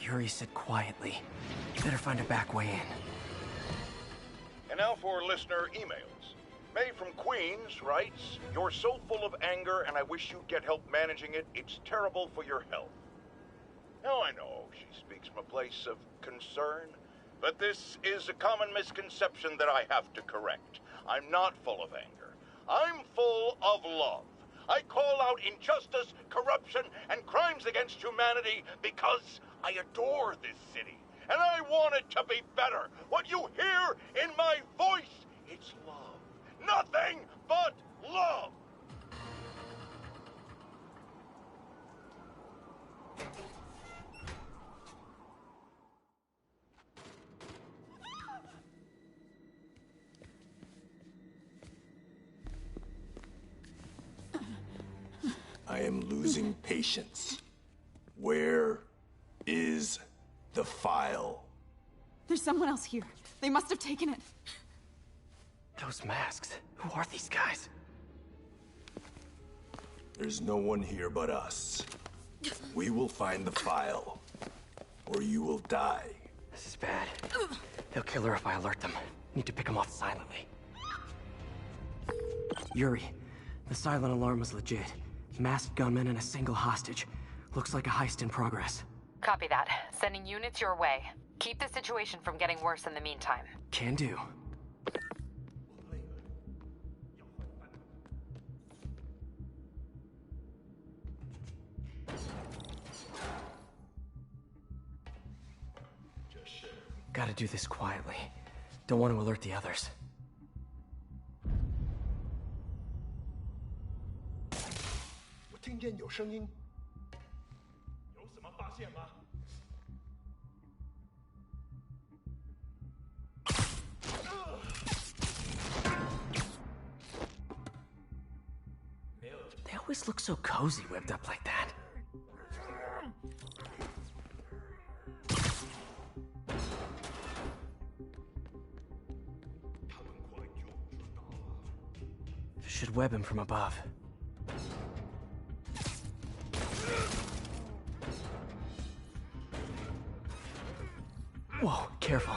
Yuri said quietly. You better find a back way in. And now for listener emails. May from Queens writes, "You're so full of anger and I wish you'd get help managing it. It's terrible for your health." Now I know she speaks from a place of concern, but this is a common misconception that I have to correct. I'm not full of anger. I'm full of love. I call out injustice, corruption, and crimes against humanity because I adore this city. And I want it to be better. What you hear in my voice, it's love. Nothing but love. I am losing patience. Where is the file? There's someone else here. They must have taken it. Those masks. Who are these guys? There's no one here but us. We will find the file, or you will die. This is bad. They'll kill her if I alert them. Need to pick them off silently. Yuri, the silent alarm was legit. Masked gunmen and a single hostage. Looks like a heist in progress. Copy that. Sending units your way. Keep the situation from getting worse in the meantime. Can do. Gotta do this quietly. Don't want to alert the others. 我听见有声音。有什么发现吗？ They always look so cozy whipped up like that. Should web him from above. Whoa, careful.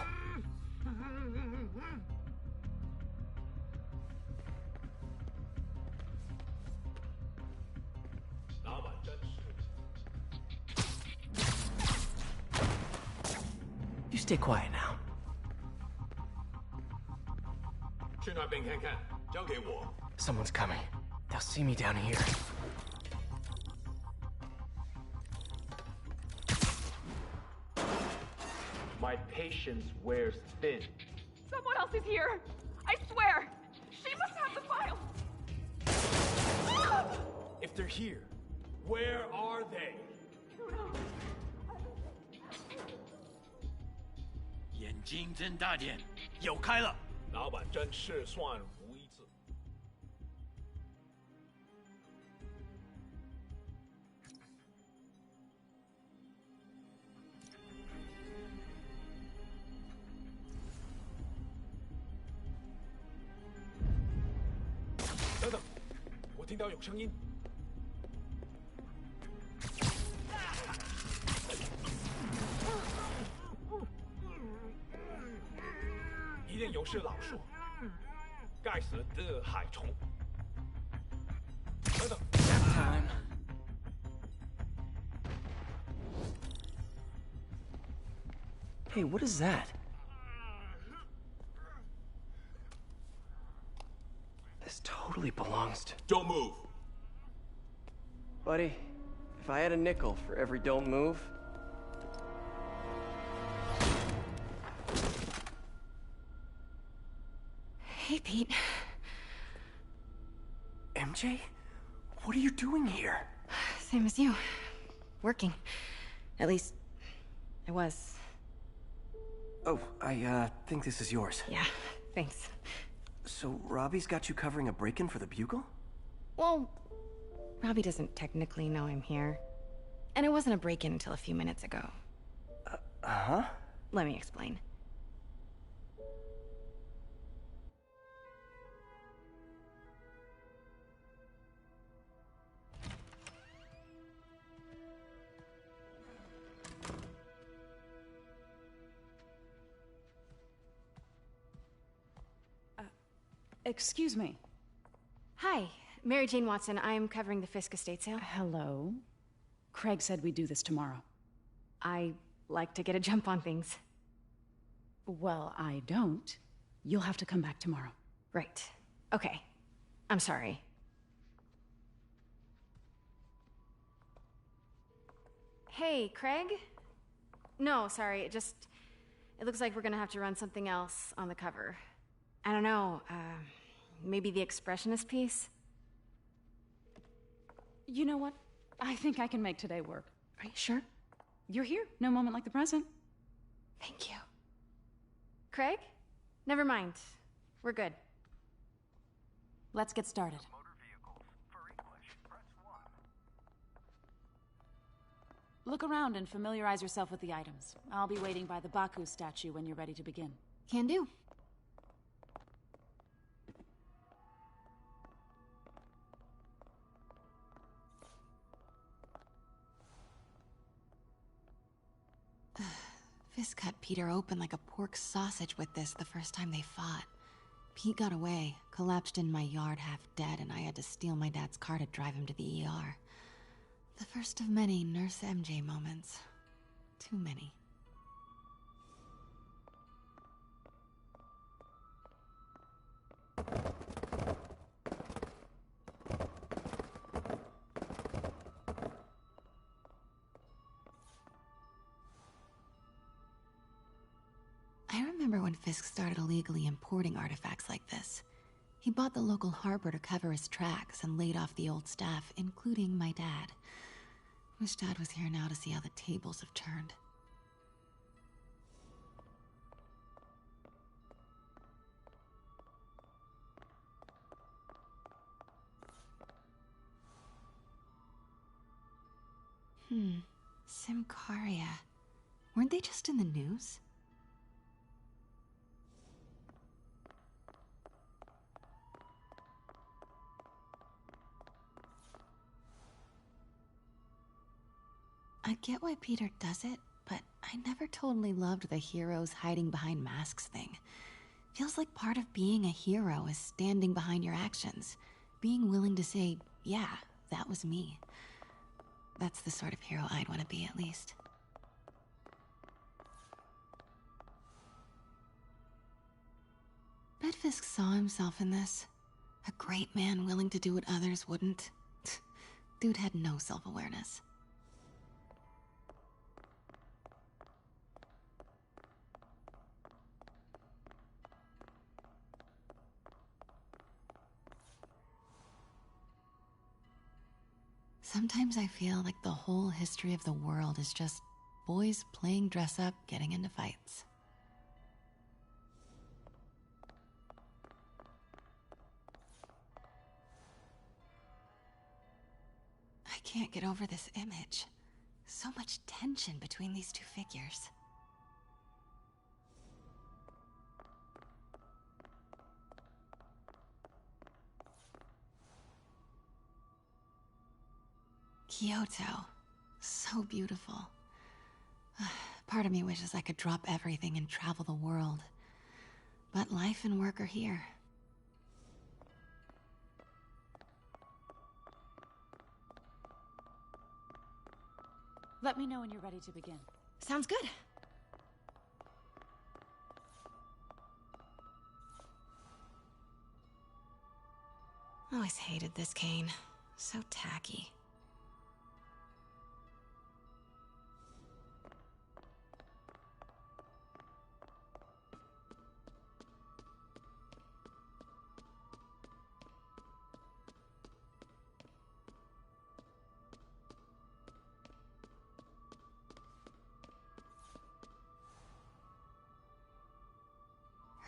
You stay quiet now. 去那边看看，交给我。 Someone's coming. They'll see me down here. My patience wears thin. Someone else is here. I swear. She must have the file. If they're here, where are they? Who knows? 眼睛睁大点，有开了。老板真是算无一致。 等等，我听到有声音。一定有是老树，该死的害虫。等等。Time. Hey, what is that? This totally belongs to... Don't move. Buddy, if I had a nickel for every don't move... Hey, Pete. MJ? What are you doing here? Same as you. Working. At least, I was. Oh, I think this is yours. Yeah, thanks. So, Robbie's got you covering a break-in for the Bugle? Well, Robbie doesn't technically know I'm here. And it wasn't a break-in until a few minutes ago. Uh-huh? Let me explain. Excuse me. Hi, Mary Jane Watson. I'm covering the Fisk estate sale. Hello. Craig said we'd do this tomorrow. I like to get a jump on things. Well, I don't. You'll have to come back tomorrow. Right. Okay. I'm sorry. Hey, Craig? No, sorry, it looks like we're gonna have to run something else on the cover. I don't know, maybe the expressionist piece? You know what? I think I can make today work. Are you sure? You're here. No moment like the present. Thank you. Craig? Never mind. We're good. Let's get started. Look around and familiarize yourself with the items. I'll be waiting by the Baku statue when you're ready to begin. Can do. Fisk cut Peter open like a pork sausage with this the first time they fought. Pete got away, collapsed in my yard half dead, and I had to steal my dad's car to drive him to the ER. The first of many Nurse MJ moments. Too many. I remember when Fisk started illegally importing artifacts like this. He bought the local harbor to cover his tracks and laid off the old staff, including my dad. Wish Dad was here now to see how the tables have turned. Simcaria. Weren't they just in the news? I get why Peter does it, but I never totally loved the heroes hiding behind masks thing. Feels like part of being a hero is standing behind your actions. Being willing to say, yeah, that was me. That's the sort of hero I'd want to be, at least. Bet Fisk saw himself in this. A great man willing to do what others wouldn't. Dude had no self-awareness. Sometimes I feel like the whole history of the world is just boys playing dress-up, getting into fights. I can't get over this image. So much tension between these two figures. Kyoto. So beautiful. Part of me wishes I could drop everything and travel the world. But life and work are here. Let me know when you're ready to begin. Sounds good. Always hated this cane. So tacky.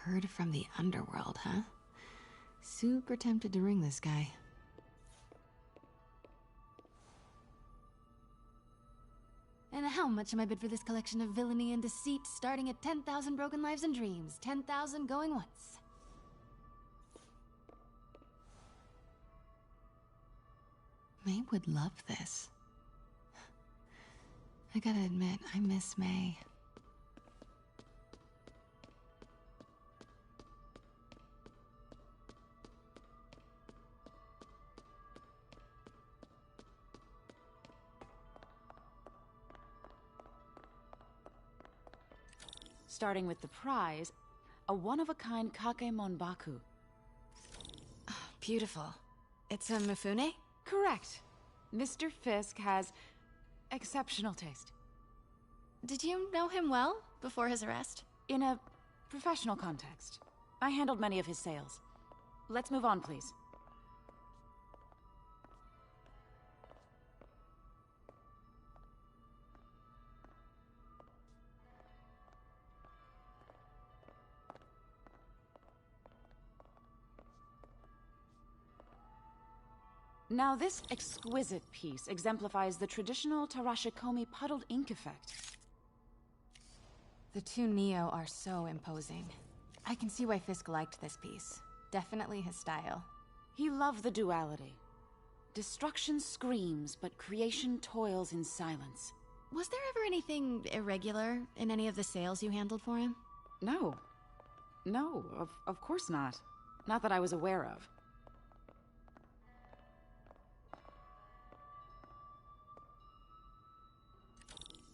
Heard from the underworld, huh? Super tempted to ring this guy. And how much am I bid for this collection of villainy and deceit, starting at 10,000 broken lives and dreams, 10,000 going once? May would love this. I gotta admit, I miss May. Starting with the prize, a one-of-a-kind Kakemon Baku. Beautiful. It's a Mifune? Correct. Mr. Fisk has exceptional taste. Did you know him well before his arrest? In a professional context, I handled many of his sales. Let's move on, please. Now, this exquisite piece exemplifies the traditional Tarashikomi puddled ink effect. The two Neo are so imposing. I can see why Fisk liked this piece. Definitely his style. He loved the duality. Destruction screams, but creation toils in silence. Was there ever anything irregular in any of the sales you handled for him? No. No, of course not. Not that I was aware of.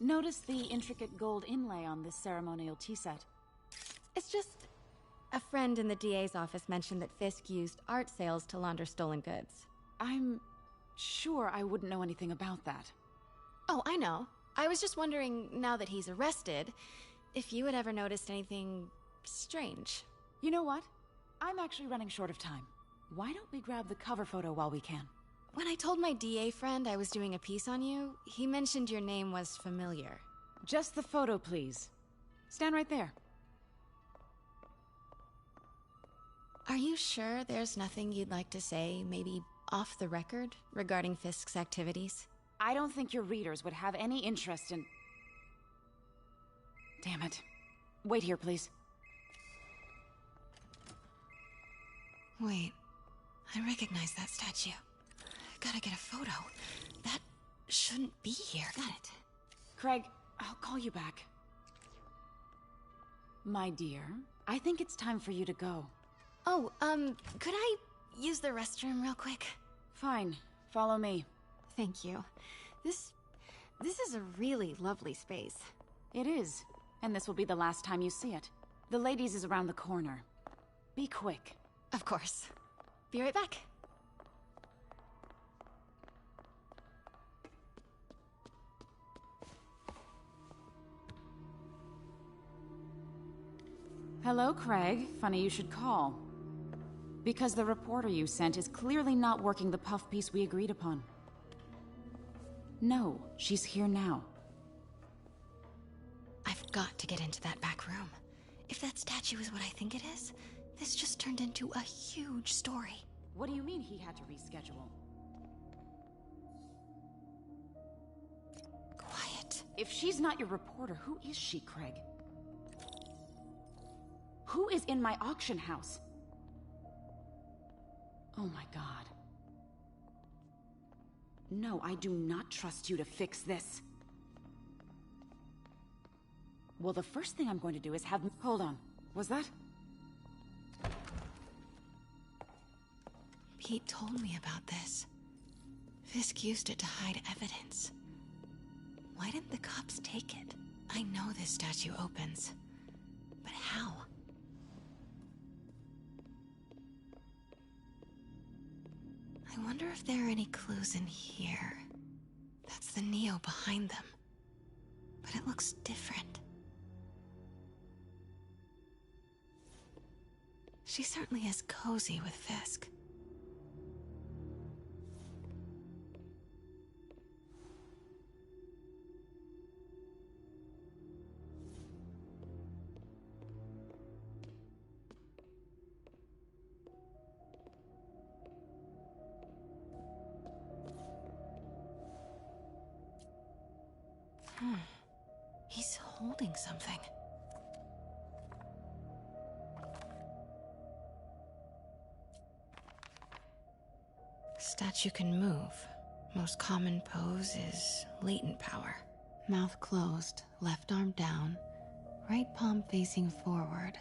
Notice the intricate gold inlay on this ceremonial tea set. It's just... a friend in the DA's office mentioned that Fisk used art sales to launder stolen goods. I'm sure I wouldn't know anything about that. Oh, I know. I was just wondering, now that he's arrested, if you had ever noticed anything strange. You know what? I'm actually running short of time. Why don't we grab the cover photo while we can? When I told my DA friend I was doing a piece on you, he mentioned your name was familiar. Just the photo, please. Stand right there. Are you sure there's nothing you'd like to say, maybe off the record, regarding Fisk's activities? I don't think your readers would have any interest in... Damn it. Wait here, please. Wait. I recognize that statue. Gotta get a photo. That shouldn't be here. Got it. Craig, I'll call you back. My dear, I think it's time for you to go. Oh, could I use the restroom real quick? Fine. Follow me. Thank you. This is a really lovely space. It is. And this will be the last time you see it. The ladies is around the corner. Be quick. Of course. Be right back. Hello, Craig. Funny you should call. Because the reporter you sent is clearly not working the puff piece we agreed upon. No, she's here now. I've got to get into that back room. If that statue is what I think it is, this just turned into a huge story. What do you mean he had to reschedule? Quiet. If she's not your reporter, who is she, Craig? Who is in my auction house? Oh my god. No, I do not trust you to fix this. Well, the first thing I'm going to do is have... Hold on. Was that? Pete told me about this. Fisk used it to hide evidence. Why didn't the cops take it? I know this statue opens. But how? I wonder if there are any clues in here. That's the Neo behind them. But it looks different. She certainly is cozy with Fisk. He's holding something. Statue can move. Most common pose is latent power. Mouth closed, left arm down, right palm facing forward.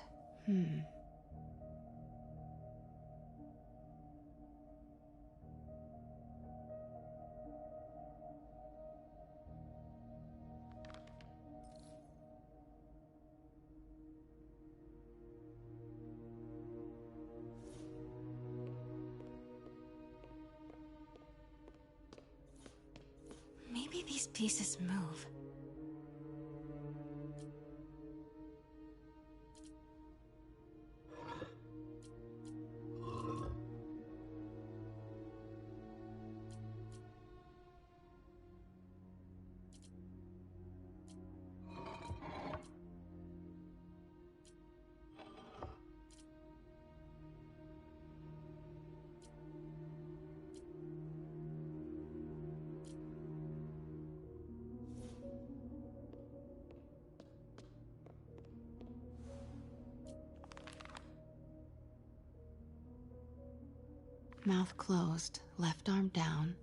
pieces move. Mouth closed, left arm down,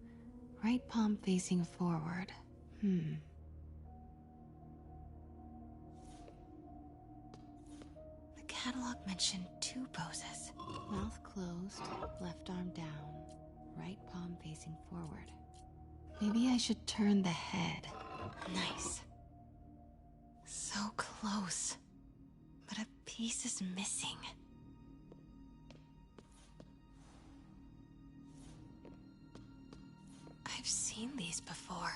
right palm facing forward. The catalog mentioned 2 poses. Mouth closed, left arm down, right palm facing forward. Maybe I should turn the head. Nice. So close. But a piece is missing. I've seen these before.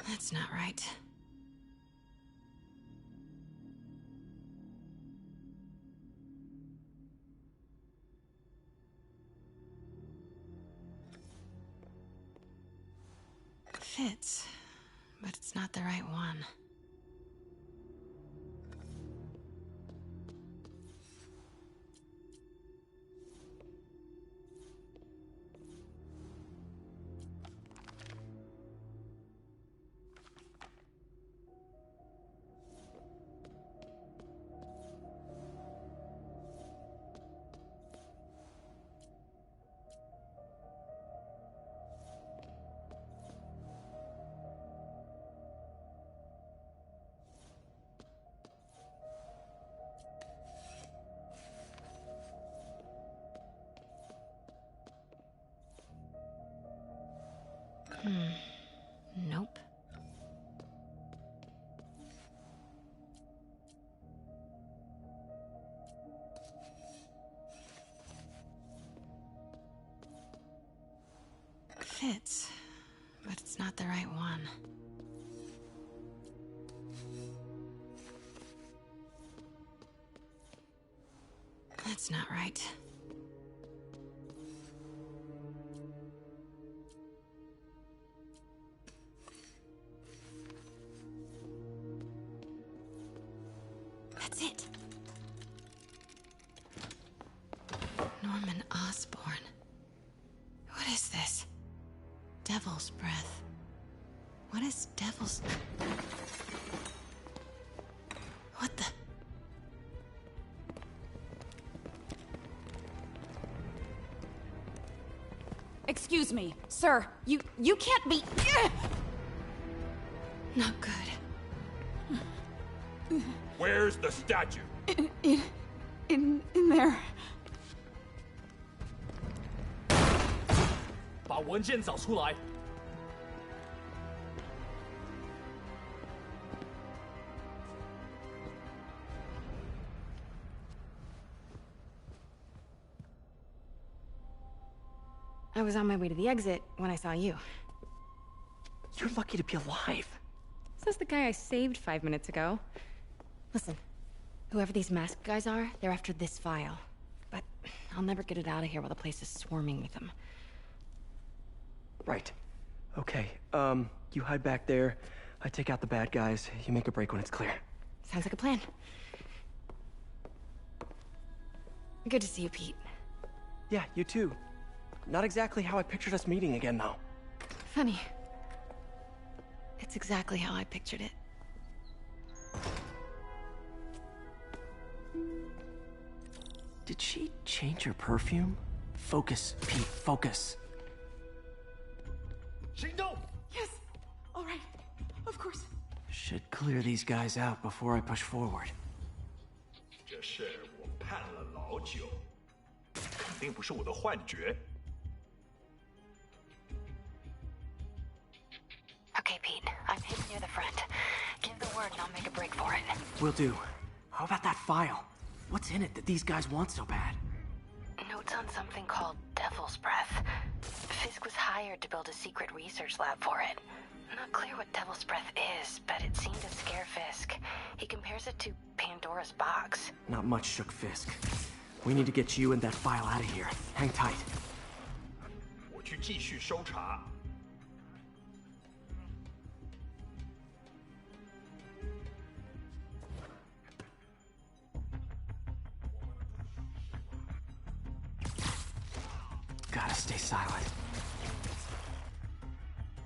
That's not right. Fits, but it's not the right one. Nope. Fits, but it's not the right one. That's not right. That's it. Norman Osborn. What is this? Devil's breath. What is devil's... What the... Excuse me, sir. You can't be... Not good. Where's the statue? In there. 把文件找出来。 I was on my way to the exit when I saw you. You're lucky to be alive. Says the guy I saved 5 minutes ago. Listen, whoever these masked guys are, they're after this file. But I'll never get it out of here while the place is swarming with them. Right. Okay, you hide back there. I take out the bad guys. You make a break when it's clear. Sounds like a plan. Good to see you, Pete. Yeah, you too. Not exactly how I pictured us meeting again, though. Funny. It's exactly how I pictured it. Did she change her perfume? Focus, Pete, focus. 行动！ Yes. All right. Of course. Should clear these guys out before I push forward. 这事我盼了老久，肯定不是我的幻觉。 Okay, Pete. I'm hidden near the front. Give the word word and I'll make a break for it. Will do. How about that file? What's in it that these guys want so bad? Notes on something called Devil's Breath. Fisk was hired to build a secret research lab for it. Not clear what Devil's Breath is, but it seemed to scare Fisk. He compares it to Pandora's box. Not much shook Fisk. We need to get you and that file out of here. Hang tight. 我去继续搜查。Gotta stay silent.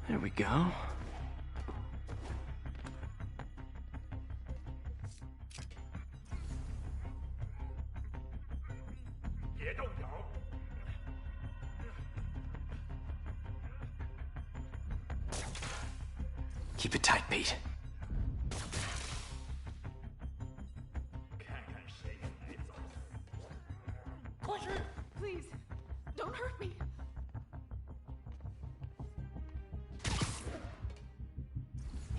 There we go. Keep it tight, Pete. Please, don't hurt me.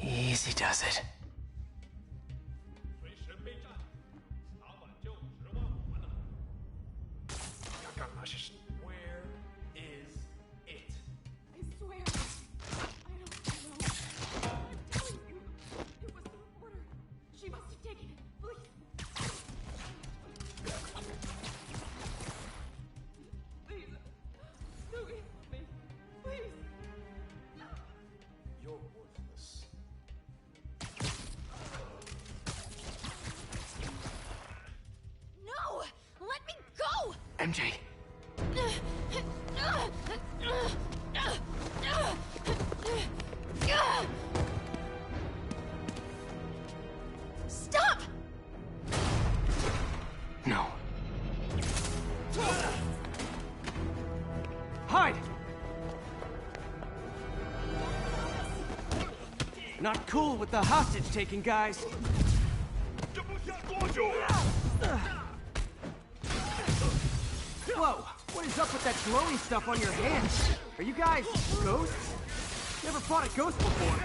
Easy does it. Where is it? I swear, I don't know. I'm telling you, it was the reporter. She must have taken it. Please. Please. Don't give me. Please. You're worthless. No! Let me go! MJ. Stop! No. Hide! Not cool with the hostage-taking, guys. 这不下多久？ Whoa! What is up with that glowy stuff on your hands? Are you guys ghosts? Never fought a ghost before.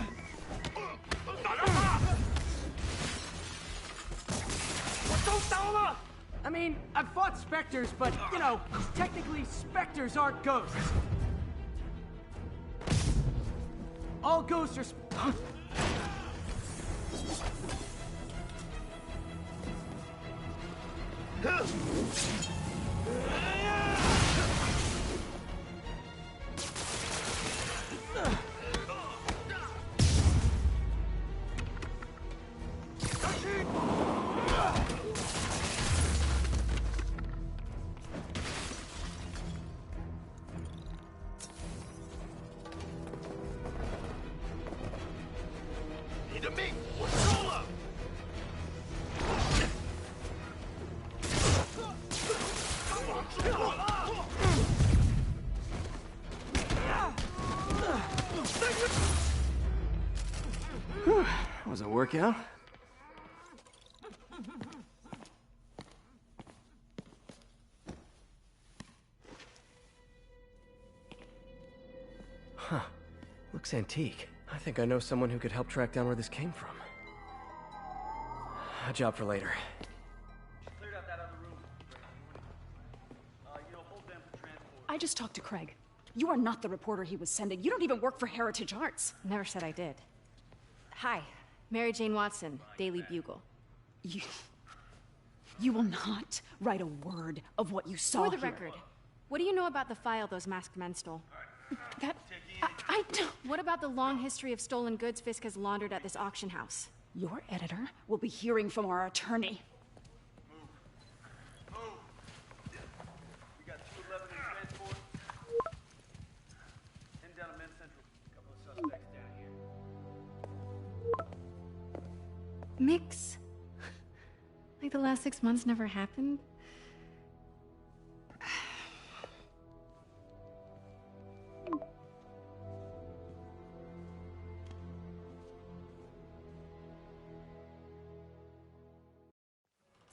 打让他！我中刀了！ I mean, I've fought specters, but, you know, technically specters aren't ghosts. All ghosts are Was a workout? Huh. Looks antique. I think I know someone who could help track down where this came from. A job for later. I just talked to Craig. You are not the reporter he was sending. You don't even work for Heritage Arts. Never said I did. Hi, Mary Jane Watson, Daily Bugle. You will not write a word of what you saw For the here. record, what do you know about the file those masked men stole? I don't... What about the long history of stolen goods Fisk has laundered at this auction house? Your editor will be hearing from our attorney. We got 211 in transport. Heading down to Men's Central. Couple of suspects down here. Mix? Like the last 6 months never happened?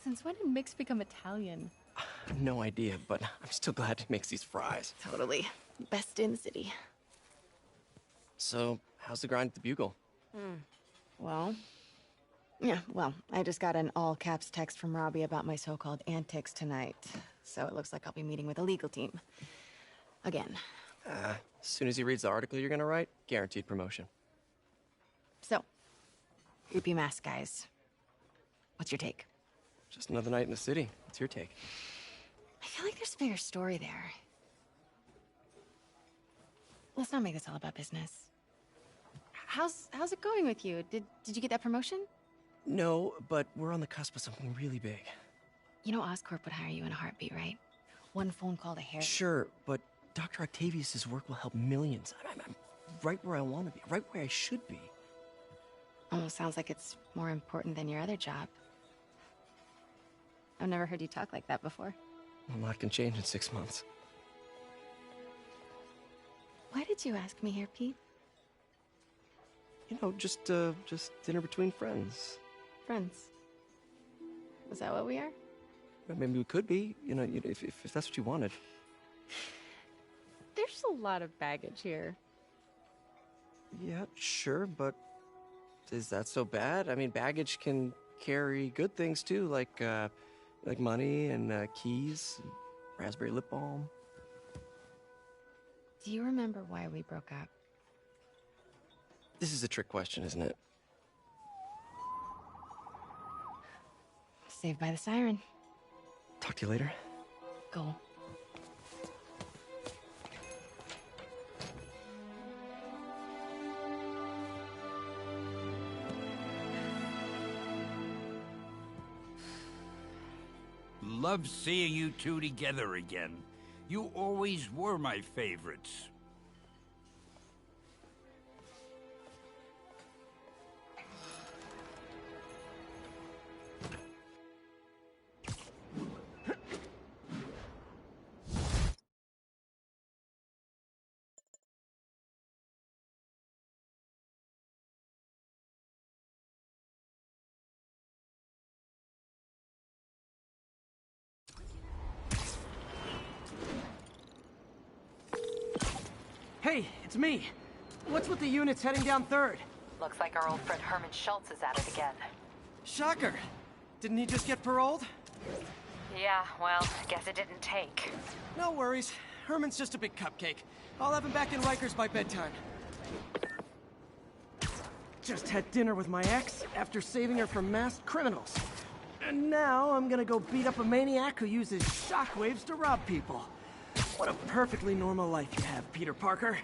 Since when did Mix become Italian? I have no idea, but I'm still glad he makes these fries. Totally. Best in the city. So, how's the grind at the Bugle? Well, Yeah, well, I just got an all-caps text from Robbie about my so-called antics tonight. So it looks like I'll be meeting with the legal team. Again. As soon as he reads the article you're gonna write, guaranteed promotion. So, creepy mask guys. What's your take? Just another night in the city. What's your take? I feel like there's a bigger story there. Let's not make this all about business. How's it going with you? Did you get that promotion? No, but we're on the cusp of something really big. You know Oscorp would hire you in a heartbeat, right? One phone call to Harry. Sure, but Dr. Octavius's work will help millions. I'm right where I want to be, right where I should be. Almost sounds like it's more important than your other job. I've never heard you talk like that before. A lot can change in 6 months. Why did you ask me here, Pete? You know, just dinner between friends. Friends. Was that what we are? Maybe we could be, you know, if that's what you wanted. There's a lot of baggage here. Yeah, sure, but is that so bad? I mean, baggage can carry good things too, like money and keys, and raspberry lip balm. Do you remember why we broke up? This is a trick question, isn't it? Saved by the siren. Talk to you later. Go. Love seeing you two together again. You always were my favorites. Hey, it's me. What's with the units heading down 3rd? Looks like our old friend Herman Schultz is at it again. Shocker. Didn't he just get paroled? Yeah, well, guess it didn't take. No worries. Herman's just a big cupcake. I'll have him back in Rikers by bedtime. Just had dinner with my ex after saving her from masked criminals. And now I'm gonna go beat up a maniac who uses shockwaves to rob people. What a perfectly normal life you have, Peter Parker.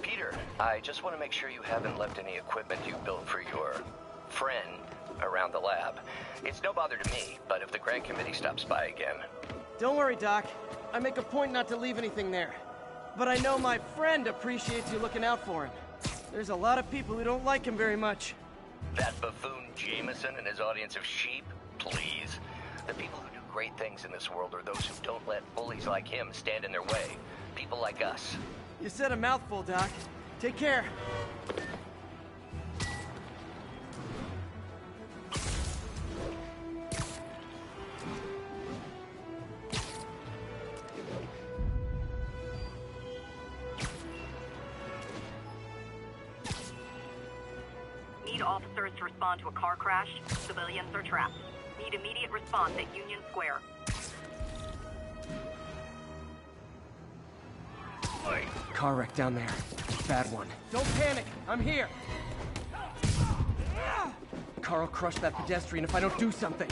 Peter, I just want to make sure you haven't left any equipment you built for your friend around the lab. It's no bother to me, but if the grant committee stops by again... Don't worry, Doc. I make a point not to leave anything there. But I know my friend appreciates you looking out for him. There's a lot of people who don't like him very much. That buffoon Jameson and his audience of sheep? Please. The people who do great things in this world are those who don't let bullies like him stand in their way. People like us. You said a mouthful, Doc. Take care. Need officers to respond to a car crash. Civilians are trapped. Need immediate response at Union Square. Car wreck down there. Bad one. Don't panic. I'm here. Carl crushed that pedestrian if I don't do something.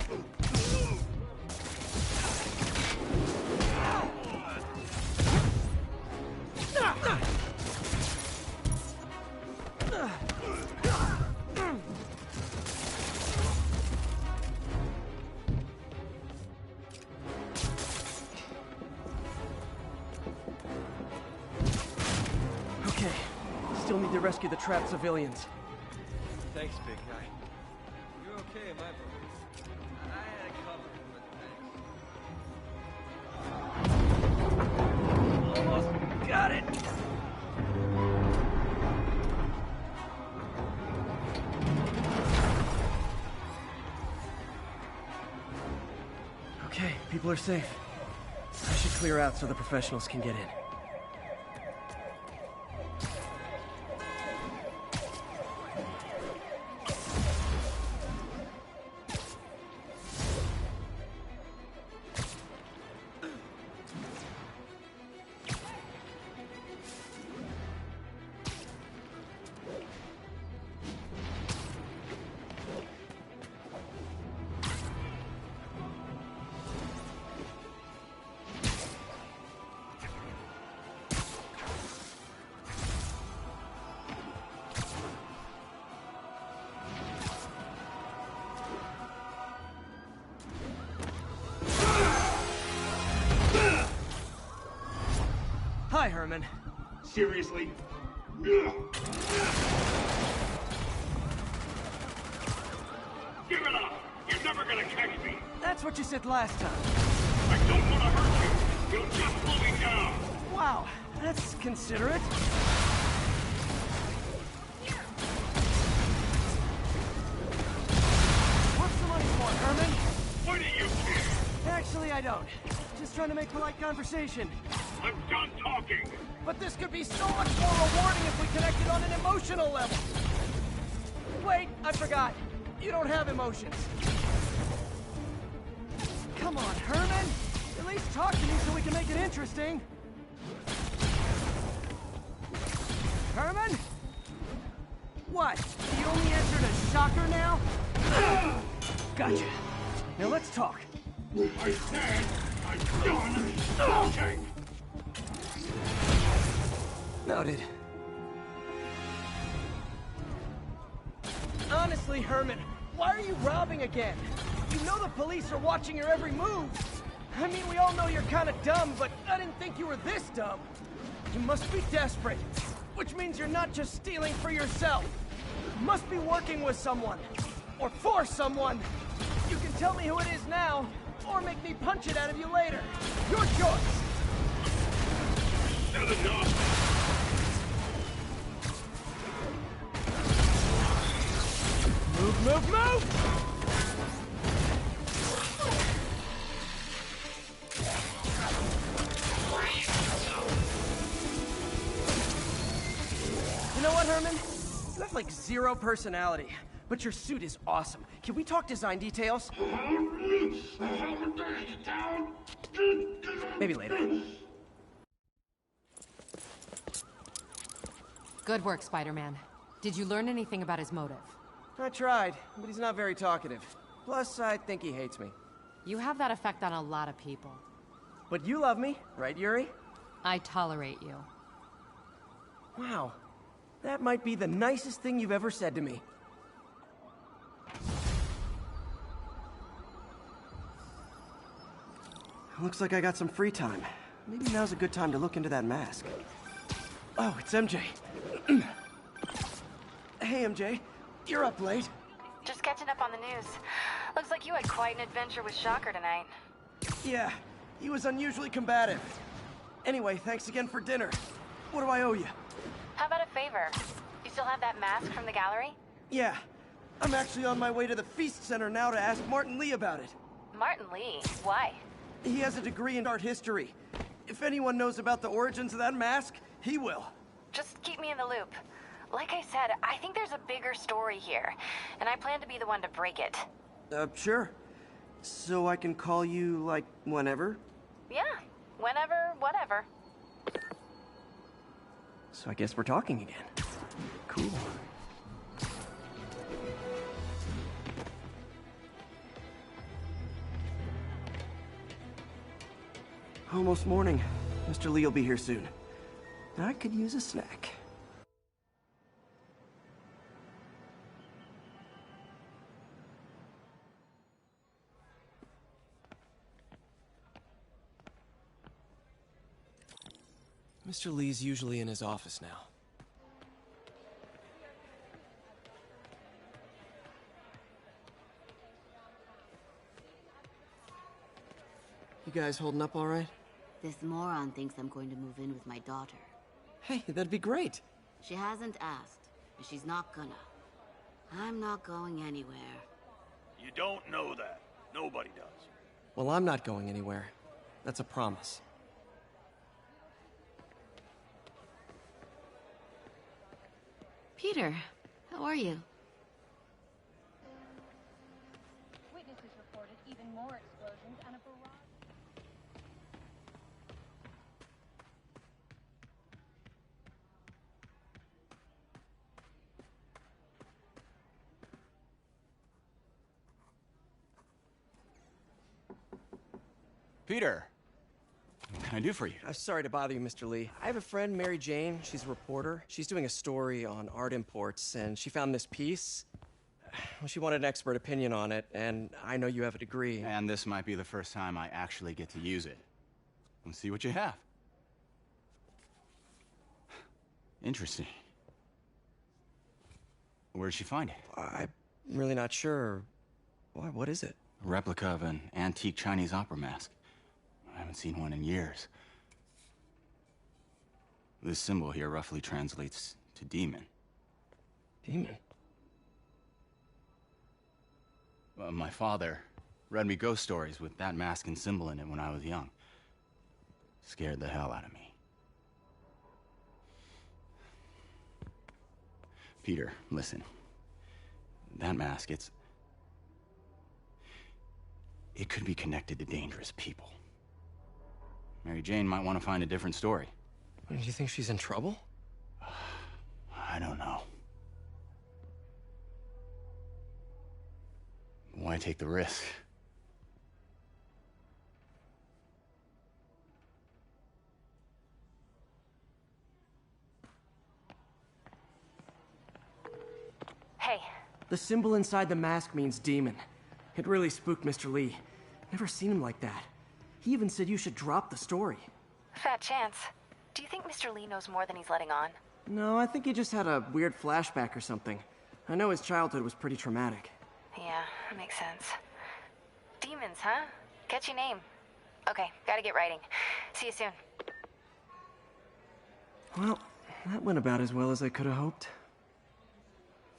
Okay. Still need to rescue the trapped civilians. Thanks, big guy. You're okay, my boy. I had it covered, but thanks. Almost got it. People are safe. I should clear out so the professionals can get in. Hi, Herman. Seriously? Give it up! You're never gonna catch me! That's what you said last time. I don't want to hurt you! You'll just slow me down! Wow, that's considerate. What's the money for, Herman? Why do you care? Actually, I don't. Just trying to make polite conversation. I'm done talking! But this could be so much more rewarding if we connected on an emotional level. Wait, I forgot. You don't have emotions. Come on, Herman. At least talk to me so we can make it interesting. Herman? What? You only answered a shocker now? Gotcha. Now let's talk. I said I'm done talking! Noted. Honestly, Herman, why are you robbing again? You know the police are watching your every move. I mean, we all know you're kind of dumb, but I didn't think you were this dumb. You must be desperate, which means you're not just stealing for yourself. You must be working with someone, or for someone. You can tell me who it is now, or make me punch it out of you later. Your choice. Shut it up! Move, move, move! You know what, Herman? You have like zero personality, but your suit is awesome. Can we talk design details? Maybe later. Good work, Spider-Man. Did you learn anything about his motive? I tried, but he's not very talkative. Plus, I think he hates me. You have that effect on a lot of people. But you love me, right, Yuri? I tolerate you. Wow. That might be the nicest thing you've ever said to me. Looks like I got some free time. Maybe now's a good time to look into that mask. Oh, it's MJ. Hey, MJ. You're up late. Just catching up on the news. Looks like you had quite an adventure with Shocker tonight. Yeah, he was unusually combative. Anyway, thanks again for dinner. What do I owe you? How about a favor? You still have that mask from the gallery? Yeah. I'm actually on my way to the Feast Center now to ask Martin Lee about it. Martin Lee? Why? He has a degree in art history. If anyone knows about the origins of that mask, he will. Just keep me in the loop. Like I said, I think there's a bigger story here, and I plan to be the one to break it. Sure. So I can call you, like, whenever? Yeah, whenever, whatever. So I guess we're talking again. Cool. Almost morning. Mr. Lee will be here soon. I could use a snack. Mr. Lee's usually in his office now. You guys holding up all right? This moron thinks I'm going to move in with my daughter. Hey, that'd be great. She hasn't asked, and she's not gonna. I'm not going anywhere. You don't know that. Nobody does. Well, I'm not going anywhere. That's a promise. Peter, how are you? Witnesses reported even more explosions and a barrage. Peter, what can I do for you? I'm sorry to bother you, Mr. Lee. I have a friend, Mary Jane. She's a reporter. She's doing a story on art imports, and she found this piece. Well, she wanted an expert opinion on it, and I know you have a degree. And this might be the first time I actually get to use it. Let's see what you have. Interesting. Where did she find it? I'm really not sure. Why, what is it? A replica of an antique Chinese opera mask. I haven't seen one in years. This symbol here roughly translates to demon. Demon? My father read me ghost stories with that mask and symbol in it when I was young. Scared the hell out of me. Peter, listen. That mask, it could be connected to dangerous people. Mary Jane might want to find a different story. Do you think she's in trouble? I don't know. Why take the risk? Hey. The symbol inside the mask means demon. It really spooked Mr. Lee. Never seen him like that. He even said you should drop the story. Fat chance. Do you think Mr. Lee knows more than he's letting on? No, I think he just had a weird flashback or something. I know his childhood was pretty traumatic. Yeah, makes sense. Demons, huh? Catchy name. Okay, gotta get writing. See you soon. Well, that went about as well as I could have hoped.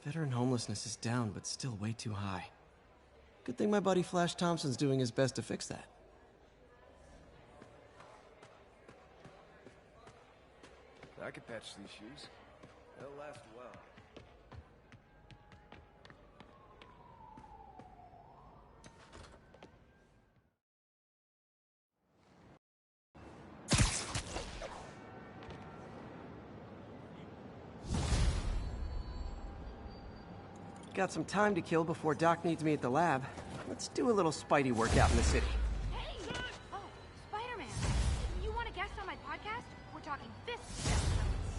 Veteran homelessness is down, but still way too high. Good thing my buddy Flash Thompson's doing his best to fix that. I could patch these shoes. They'll last well. Got some time to kill before Doc needs me at the lab. Let's do a little Spidey workout in the city. Hey! Oh, Spider-Man. You want to guest on my podcast? We're talking fists.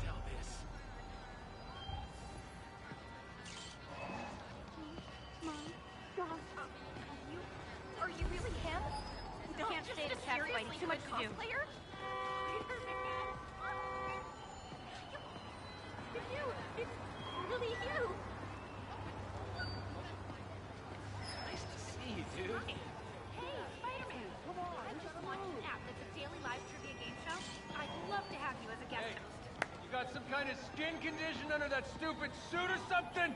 Sell this. My God. Are you really him? You can't stay to tap Spidey. Too much to do. It's you. It's really you. Nice to see you, dude. Hey, Spider-Man. Come on. I just launched an app that's a daily live trivia game show. I'd love to have you as a guest host. You got some kind of skin condition under that stupid suit or something?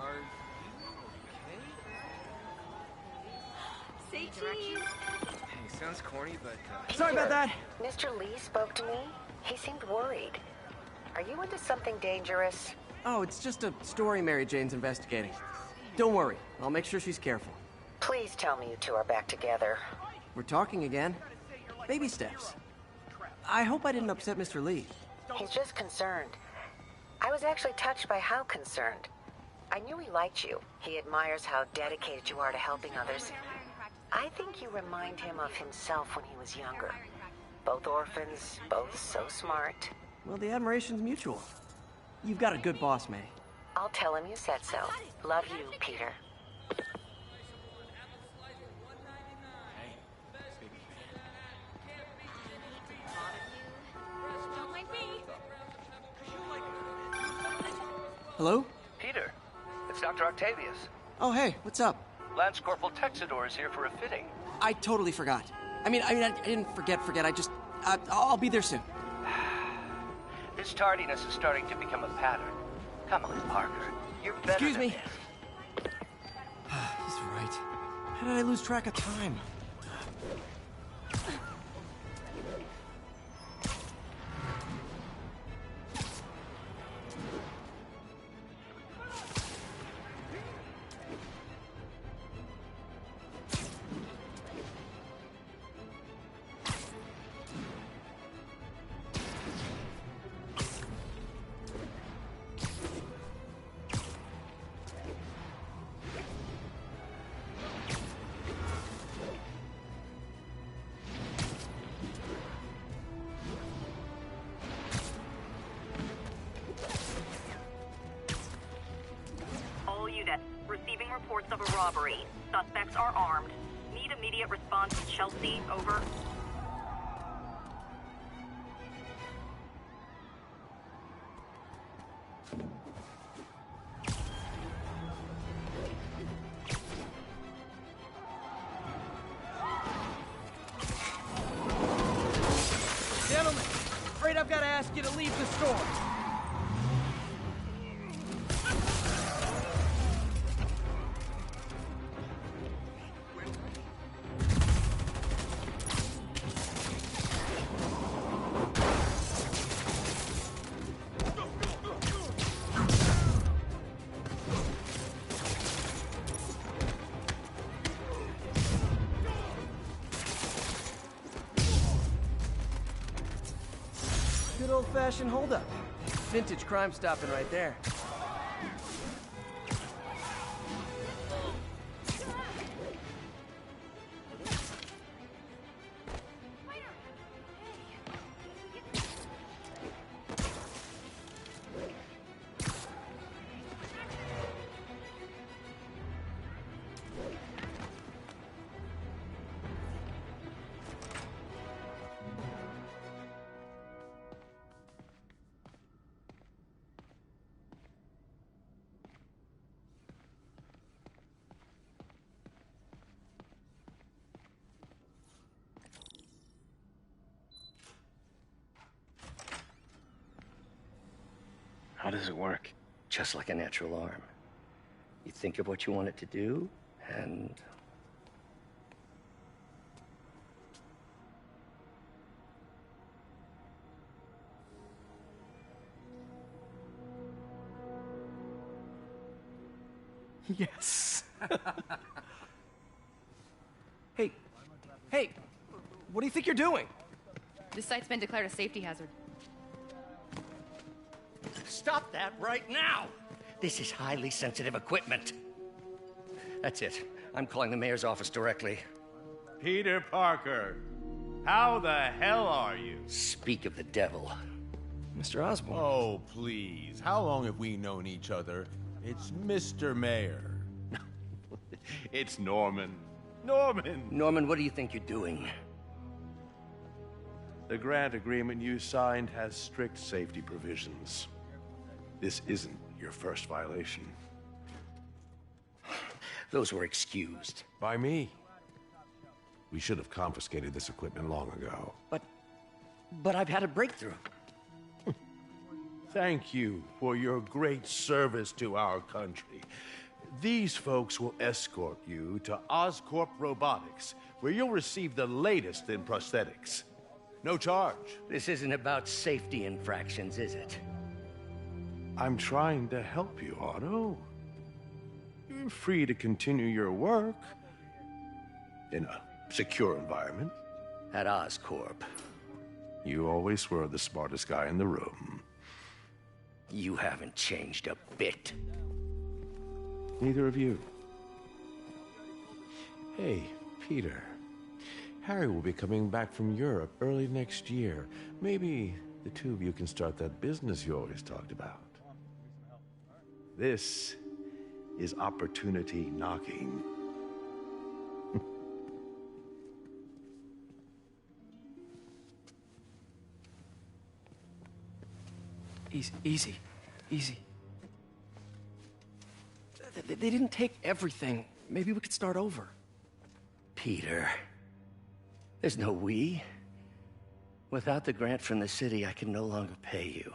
Are you okay? Say cheese. Hey, sounds corny, but Sorry about that. Mr. Lee spoke to me. He seemed worried. Are you into something dangerous? Oh, it's just a story Mary Jane's investigating. Don't worry, I'll make sure she's careful. Please tell me you two are back together. We're talking again. Baby steps. I hope I didn't upset Mr. Lee. He's just concerned. I was actually touched by how concerned. I knew he liked you. He admires how dedicated you are to helping others. I think you remind him of himself when he was younger. Both orphans, both so smart. Well, the admiration's mutual. You've got a good boss, May. I'll tell him you said so. Love you, Peter. Don't mind me. Hello? Peter, it's Dr. Octavius. Oh, hey, what's up? Lance Corporal Texador is here for a fitting. I totally forgot. I didn't forget. I just, I'll be there soon. This tardiness is starting to become a pattern. Come on, Parker. You're better Excuse than me. this. He's right. How did I lose track of time? All units, receiving reports of a robbery. Suspects are armed. Need immediate response in Chelsea, over. Gentlemen, afraid I've got to ask you to leave the store. Good old-fashioned holdup. Vintage crime stopping right there. How does it work? Just like a natural arm. You think of what you want it to do, and... Yes. Hey, what do you think you're doing? This site's been declared a safety hazard. Stop that right now! This is highly sensitive equipment. That's it. I'm calling the mayor's office directly. Peter Parker, how the hell are you? Speak of the devil. Mr. Osborn. Oh, please. How long have we known each other? It's Mr. Mayor. It's Norman. Norman! Norman, what do you think you're doing? The grant agreement you signed has strict safety provisions. This isn't your first violation. Those were excused. By me. We should have confiscated this equipment long ago. But I've had a breakthrough. Thank you for your great service to our country. These folks will escort you to Oscorp Robotics, where you'll receive the latest in prosthetics. No charge. This isn't about safety infractions, is it? I'm trying to help you, Otto. You're free to continue your work in a secure environment. At Oscorp. You always were the smartest guy in the room. You haven't changed a bit. Neither of you. Hey, Peter. Harry will be coming back from Europe early next year. Maybe the two of you can start that business you always talked about. This is opportunity knocking. Easy. They didn't take everything. Maybe we could start over. Peter, there's no we. Without the grant from the city, I can no longer pay you.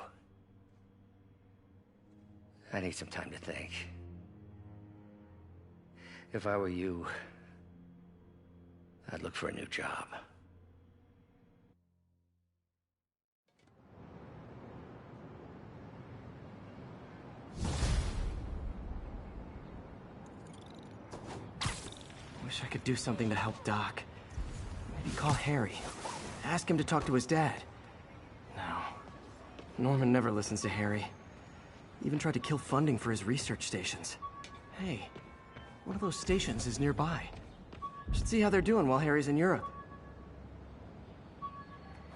I need some time to think. If I were you, I'd look for a new job. Wish I could do something to help Doc. Maybe call Harry. Ask him to talk to his dad. No. Norman never listens to Harry. Even tried to kill funding for his research stations. Hey, one of those stations is nearby. Should see how they're doing while Harry's in Europe.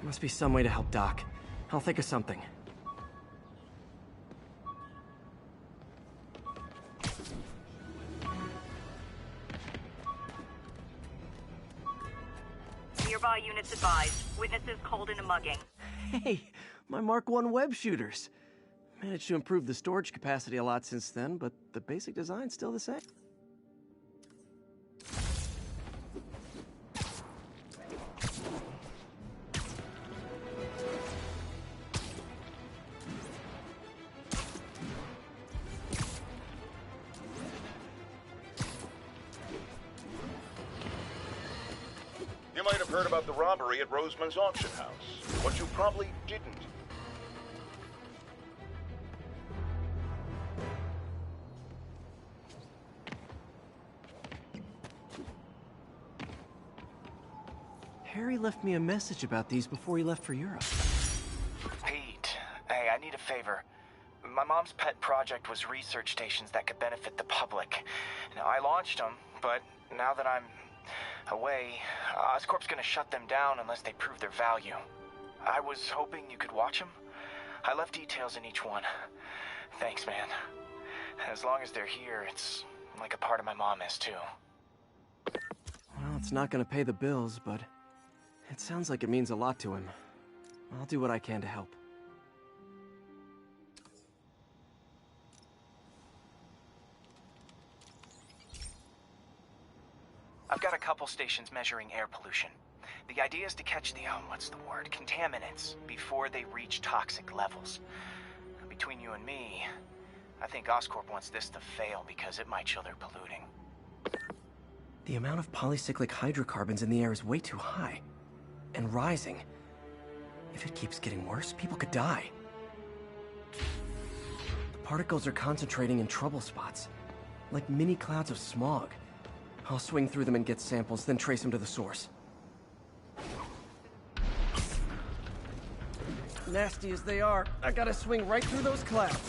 Must be some way to help Doc. I'll think of something. Nearby units advised. Witnesses called in a mugging. Hey, my Mark I web shooters. Managed to improve the storage capacity a lot since then, but the basic design's still the same. You might have heard about the robbery at Roseman's auction house, but you probably didn't. Harry left me a message about these before he left for Europe. Pete, hey, I need a favor. My mom's pet project was research stations that could benefit the public. Now, I launched them, but now that I'm away, Oscorp's gonna shut them down unless they prove their value. I was hoping you could watch them. I left details in each one. Thanks, man. As long as they're here, it's like a part of my mom is, too. Well, it's not gonna pay the bills, but it sounds like it means a lot to him. I'll do what I can to help. I've got a couple stations measuring air pollution. The idea is to catch the, contaminants before they reach toxic levels. Between you and me, I think Oscorp wants this to fail because it might show they're polluting. The amount of polycyclic hydrocarbons in the air is way too high. And rising. If it keeps getting worse, people could die. The particles are concentrating in trouble spots, like mini clouds of smog. I'll swing through them and get samples, then trace them to the source. Nasty as they are, I gotta swing right through those clouds.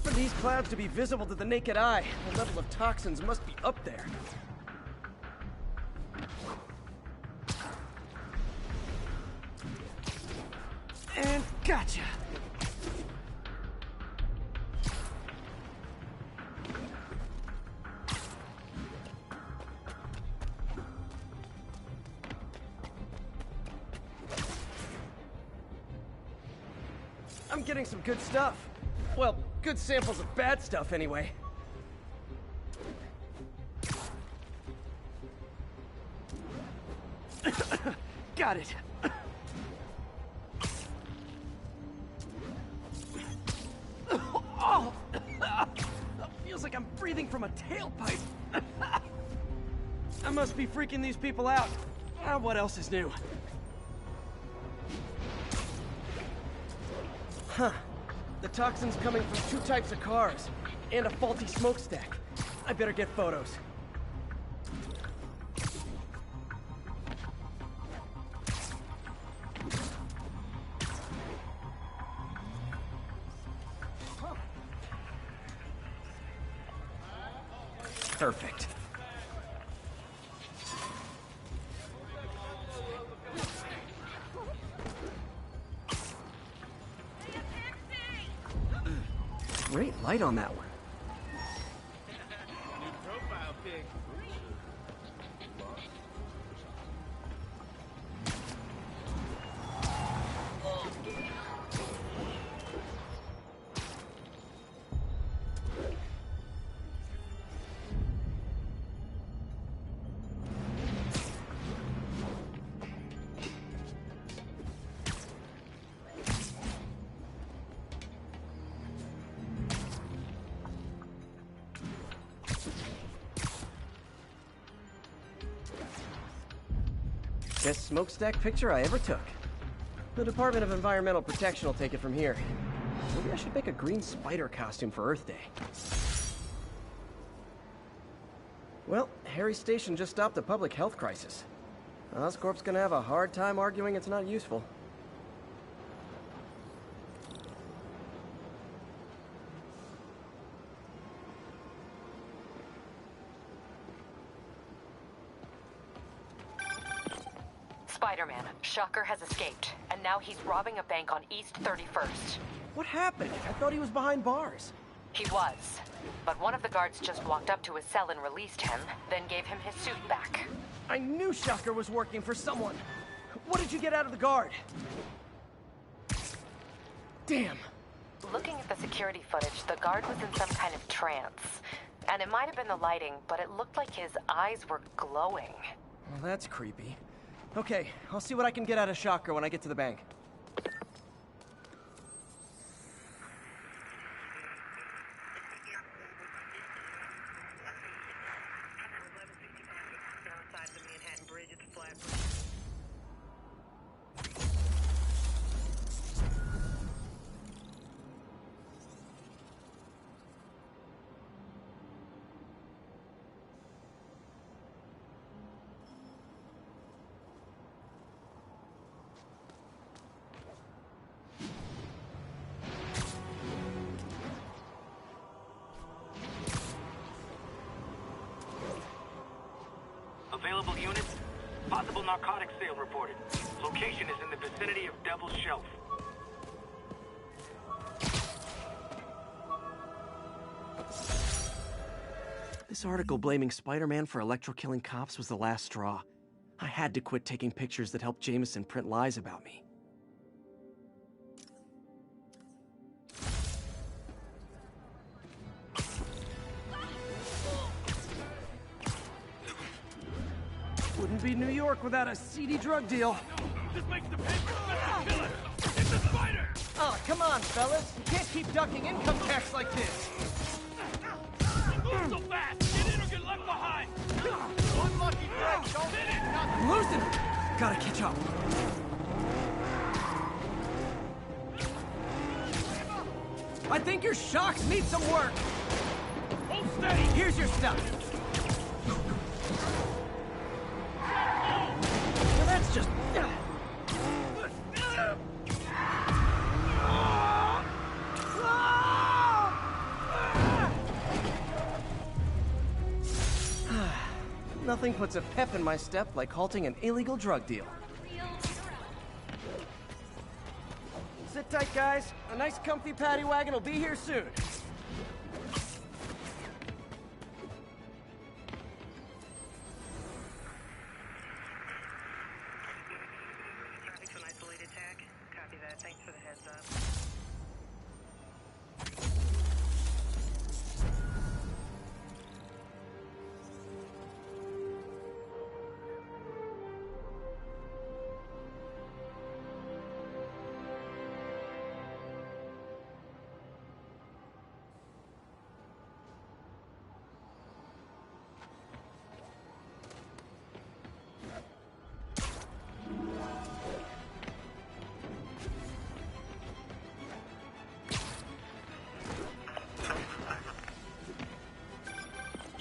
For these clouds to be visible to the naked eye, the level of toxins must be up there. And gotcha! I'm getting some good stuff. Well, good samples of bad stuff, anyway. Got it. Oh! Feels like I'm breathing from a tailpipe. I must be freaking these people out. What else is new? Huh. The toxin's coming from 2 types of cars, and a faulty smokestack. I better get photos. Perfect. Great light on that one. Profile pic. Best smokestack picture I ever took. The Department of Environmental Protection will take it from here. Maybe I should make a green spider costume for Earth Day. Well, Harry Station just stopped a public health crisis. Oscorp's gonna have a hard time arguing it's not useful. Spider-Man, Shocker has escaped, and now he's robbing a bank on East 31st. What happened? I thought he was behind bars. He was, but one of the guards just walked up to his cell and released him, then gave him his suit back. I knew Shocker was working for someone. What did you get out of the guard? Damn. Looking at the security footage, the guard was in some kind of trance. And it might have been the lighting, but it looked like his eyes were glowing. Well, that's creepy. Okay, I'll see what I can get out of Shocker when I get to the bank. Available units, possible narcotics sale reported. Location is in the vicinity of Devil's Shelf. This article blaming Spider-Man for electro-killing cops was the last straw. I had to quit taking pictures that helped Jameson print lies about me. Wouldn't be New York without a seedy drug deal. This makes the paper kill it! It's a spider! Oh, come on, fellas. You can't keep ducking income tax like this. Move so fast! Get in or get left behind! One lucky break, don't hit it! I'm losing it! Gotta catch up. I think your shocks need some work. Hold steady! Here's your stuff. Well, that's just... Nothing puts a pep in my step like halting an illegal drug deal. Sit tight, guys. A nice comfy paddy wagon will be here soon. Traffic's an isolated tag. Copy that. Thanks for the heads up.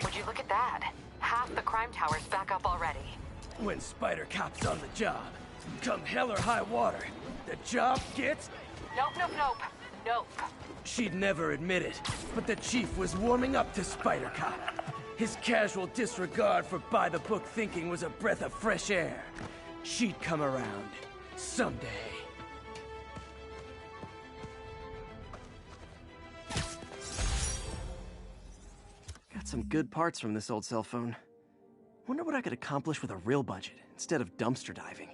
Would you look at that? Half the crime tower's back up already. When Spider Cop's on the job, come hell or high water, the job gets... Nope, nope, nope. Nope. She'd never admit it, but the chief was warming up to Spider Cop. His casual disregard for by-the-book thinking was a breath of fresh air. She'd come around. Someday. Got some good parts from this old cell phone. Wonder what I could accomplish with a real budget, instead of dumpster diving.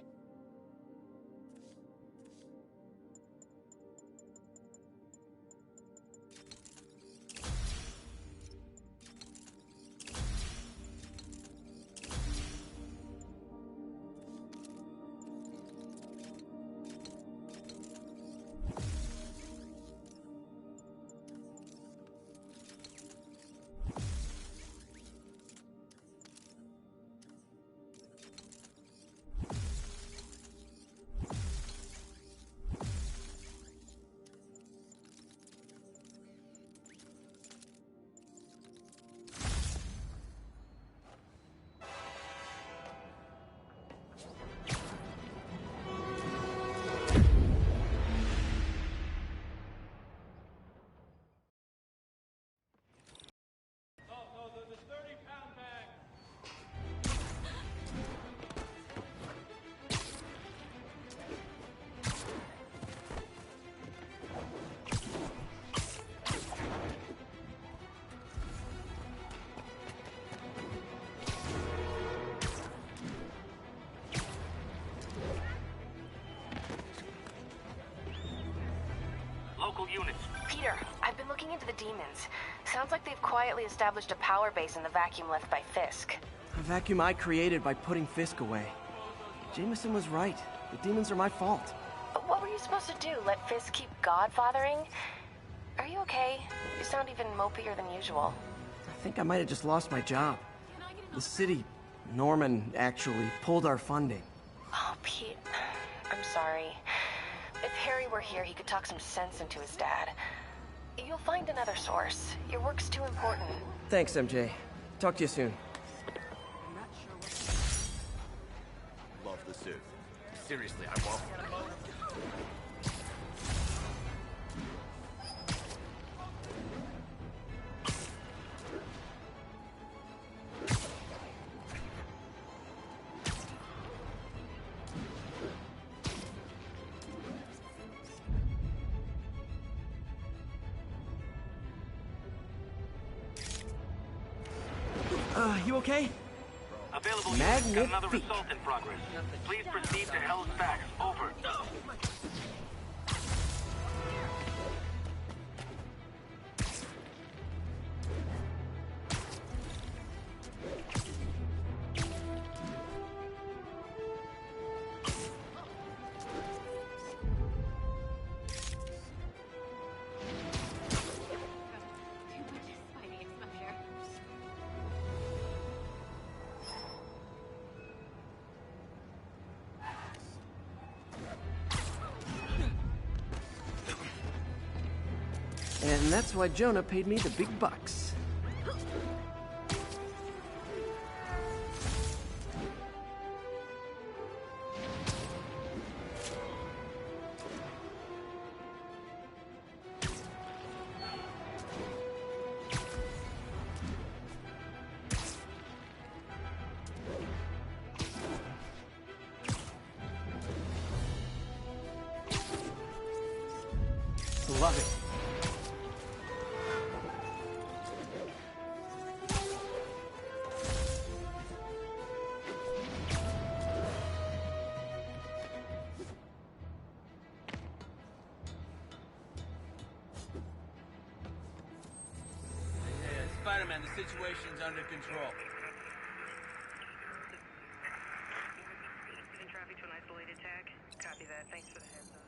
local units. Peter, I've been looking into the demons. Sounds like they've quietly established a power base in the vacuum left by Fisk. A vacuum I created by putting Fisk away. Jameson was right. The demons are my fault. What were you supposed to do? Let Fisk keep godfathering? Are you okay? You sound even mopier than usual. I think I might have just lost my job. The city, Norman, actually pulled our funding. Oh, Pete, I'm sorry. If Harry were here, he could talk some sense into his dad. You'll find another source. Your work's too important. Thanks, MJ. Talk to you soon. Love the suit. Seriously, I won't. You okay? Available units got another assault in progress. Please proceed to Hell's Facts. Over. And that's why Jonah paid me the big bucks. Love it. Spider-Man, the situation's under control. Moving traffic to an isolated tag. Copy that. Thanks for the heads up.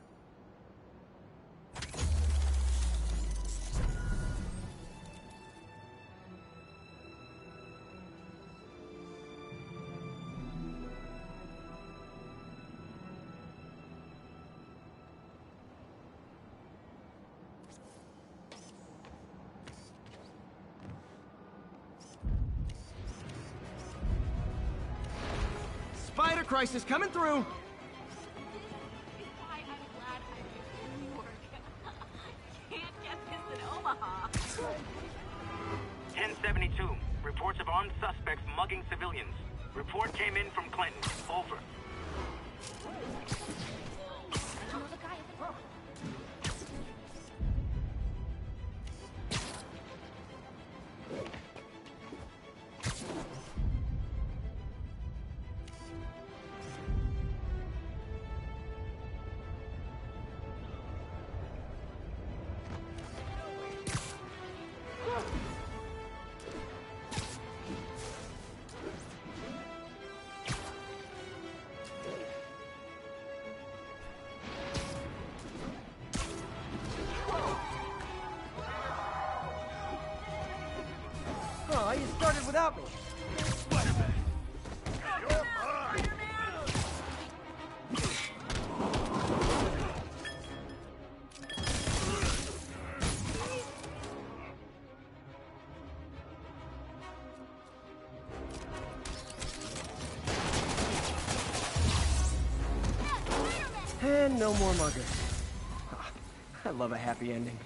Spider Crisis coming through! Can't get this in Omaha. 1072. Reports of armed suspects mugging civilians. Report came in from Clinton. Over. Oh, you started without me. And no more muggers. Ah, I love a happy ending.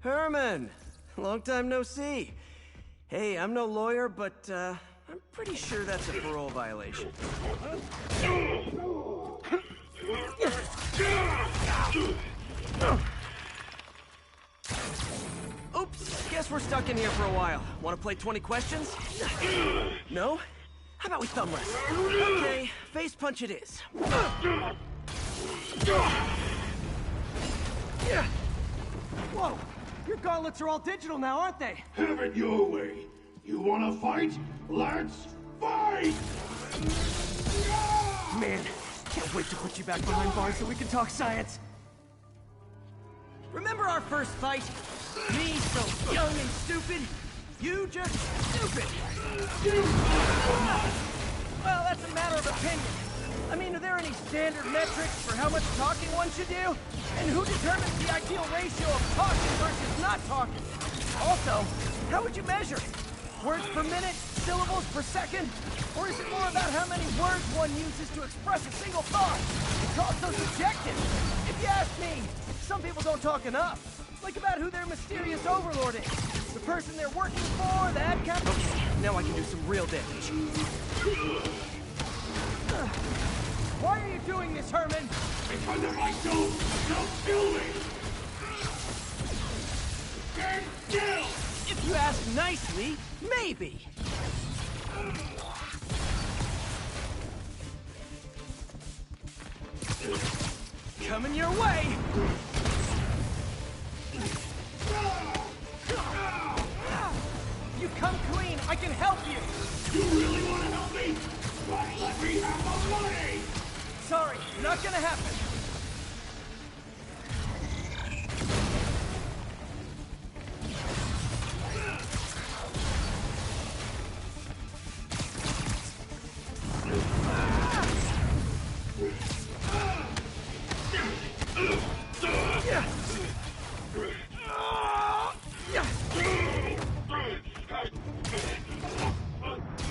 Herman! Long time no see. Hey, I'm no lawyer, but, I'm pretty sure that's a parole violation. Oops, guess we're stuck in here for a while. Want to play 20 questions? No? How about we thumb wrestle? Okay, face punch it is. Whoa! Your gauntlets are all digital now, aren't they? Have it your way. You wanna fight? Let's fight! Man, can't wait to put you back behind bars so we can talk science. Remember our first fight? Me so young and stupid, you just stupid! Well, that's a matter of opinion. I mean, are there any standard metrics for how much talking one should do? And who determines the ideal ratio of talking versus not talking? Also, how would you measure it? Words per minute? Syllables per second? Or is it more about how many words one uses to express a single thought? It's all so subjective. If you ask me, some people don't talk enough. Like about who their mysterious overlord is. The person they're working for, the ad cap... Okay, now I can do some real damage. Why are you doing this, Herman? Because if I don't, they'll kill me! Stand still! If you ask nicely, maybe. Coming your way! You come clean, I can help you! You really want to help me? But let me have the money! Sorry, not gonna happen.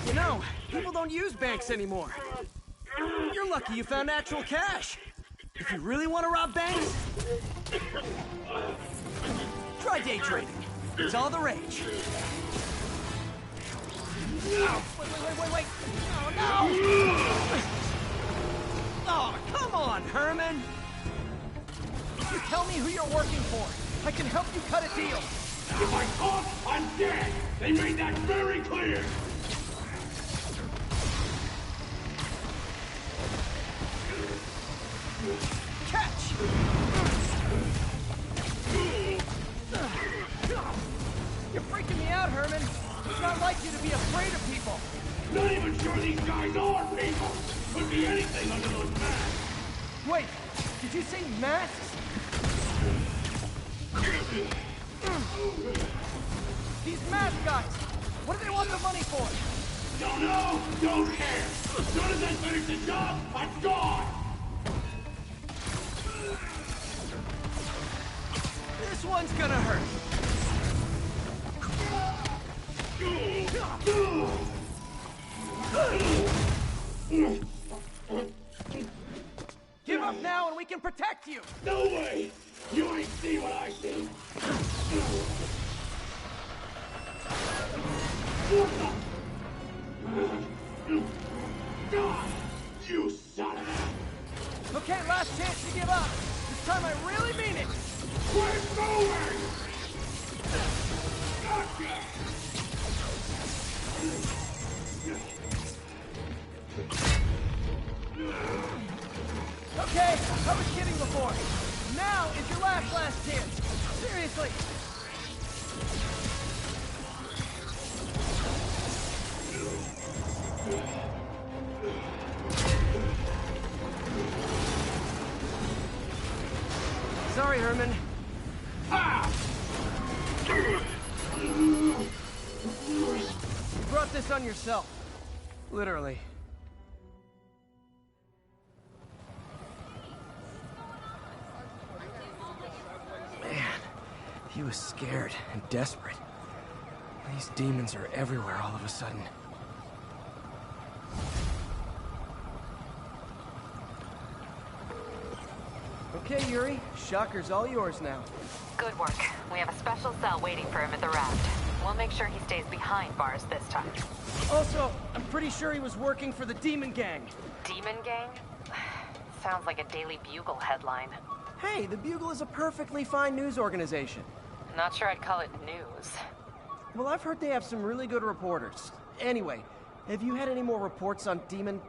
You know, people don't use banks anymore. You're lucky you found actual cash. If you really want to rob banks, try day trading. It's all the rage. Wait. Oh, no! Oh, come on, Herman! You tell me who you're working for. I can help you cut a deal. If I talk, I'm dead! They made that very clear! Catch! You're freaking me out, Herman. It's not like you to be afraid of people. Not even sure these guys are people! Could be anything under those masks! Wait, did you say masks? These mask guys, what do they want the money for? Don't know, don't care! As soon as I finish the job, I'm gone! This one's gonna hurt. Give up now and we can protect you! No way! You ain't seen what I see! You son of a... Okay, last chance to give up. This time I really mean it. Quit moving! Gotcha! Okay, I was kidding before. Now is your last chance. Seriously. Sorry, Herman. You brought this on yourself. Literally. Man, he was scared and desperate. These demons are everywhere all of a sudden. Okay, Yuri. Shocker's all yours now. Good work. We have a special cell waiting for him at the raft. We'll make sure he stays behind bars this time. Also, I'm pretty sure he was working for the Demon Gang. Demon Gang? Sounds like a Daily Bugle headline. Hey, the Bugle is a perfectly fine news organization. Not sure I'd call it news. Well, I've heard they have some really good reporters. Anyway, have you had any more reports on demon,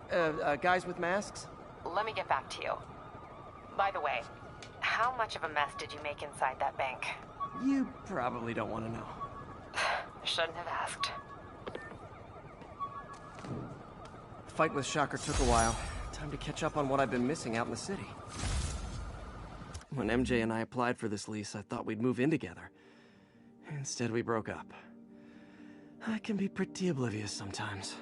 guys with masks? Let me get back to you. By the way, how much of a mess did you make inside that bank? You probably don't want to know. Shouldn't have asked. Fight with Shocker took a while. Time to catch up on what I've been missing out in the city. When MJ and I applied for this lease, I thought we'd move in together. Instead, we broke up. I can be pretty oblivious sometimes.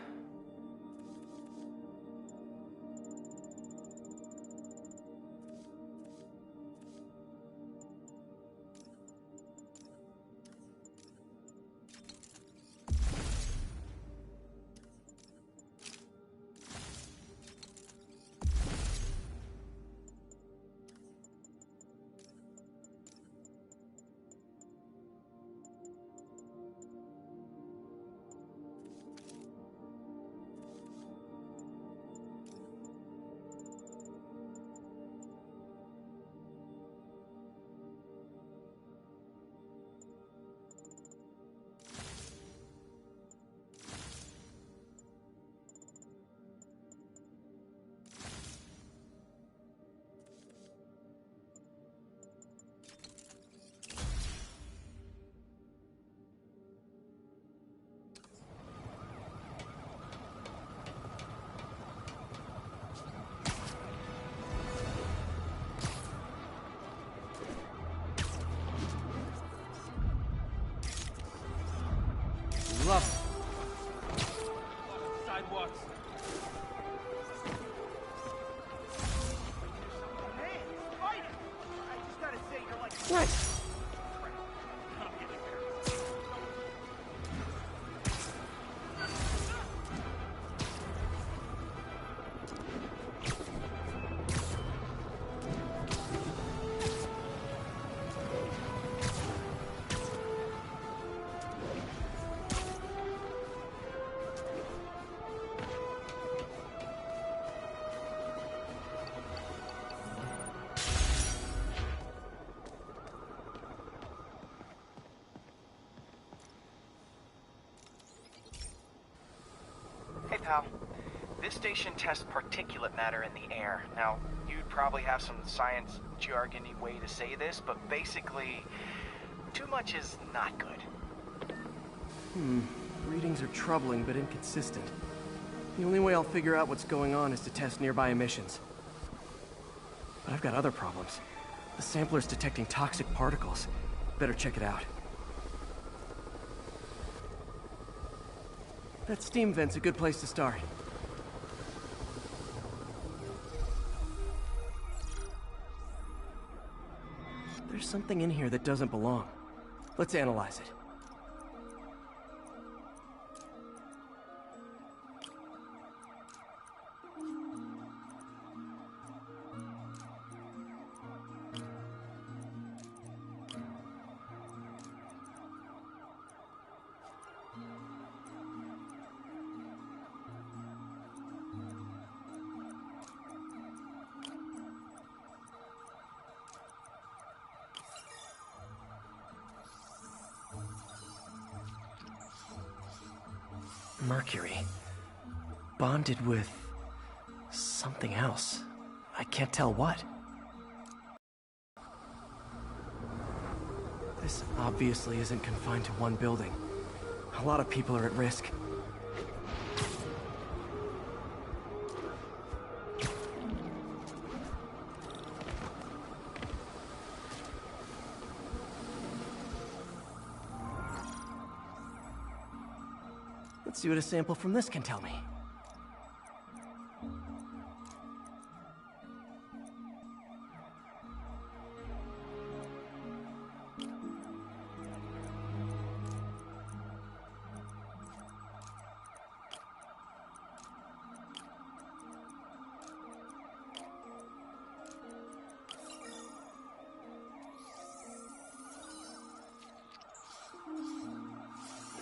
Love it. Sidewalks. Hey, fight it! I just gotta say, you're like... Nice. Hey, pal. This station tests particulate matter in the air. Now, you'd probably have some science jargony way to say this, but basically, too much is not good. Readings are troubling but inconsistent. The only way I'll figure out what's going on is to test nearby emissions. But I've got other problems. The sampler's detecting toxic particles. Better check it out. That steam vent's a good place to start. There's something in here that doesn't belong. Let's analyze it. Mercury. Bonded with... something else. I can't tell what. This obviously isn't confined to one building. A lot of people are at risk. Let's see what a sample from this can tell me.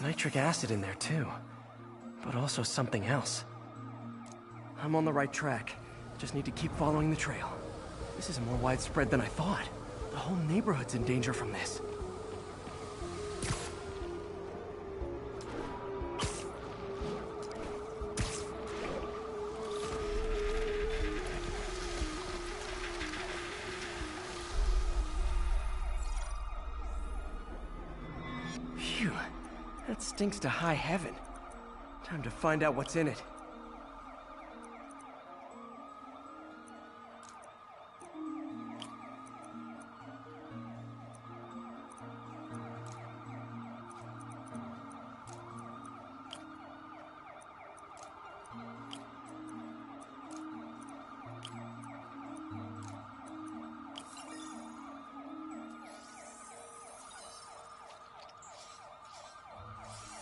nitric acid in there too, but also something else. I'm on the right track. Just need to keep following the trail. This is more widespread than I thought. The whole neighborhood's in danger from this. Phew, that stinks to high heaven. Time to find out what's in it.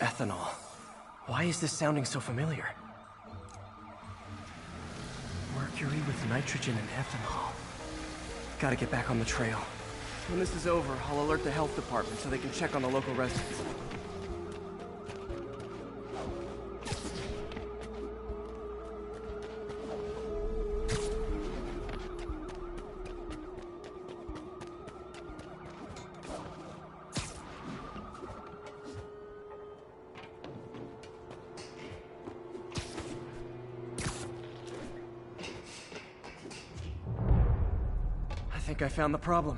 Ethanol. Why is this sounding so familiar? Mercury with nitrogen and ethanol. Gotta get back on the trail. When this is over, I'll alert the health department so they can check on the local residents. I think I found the problem.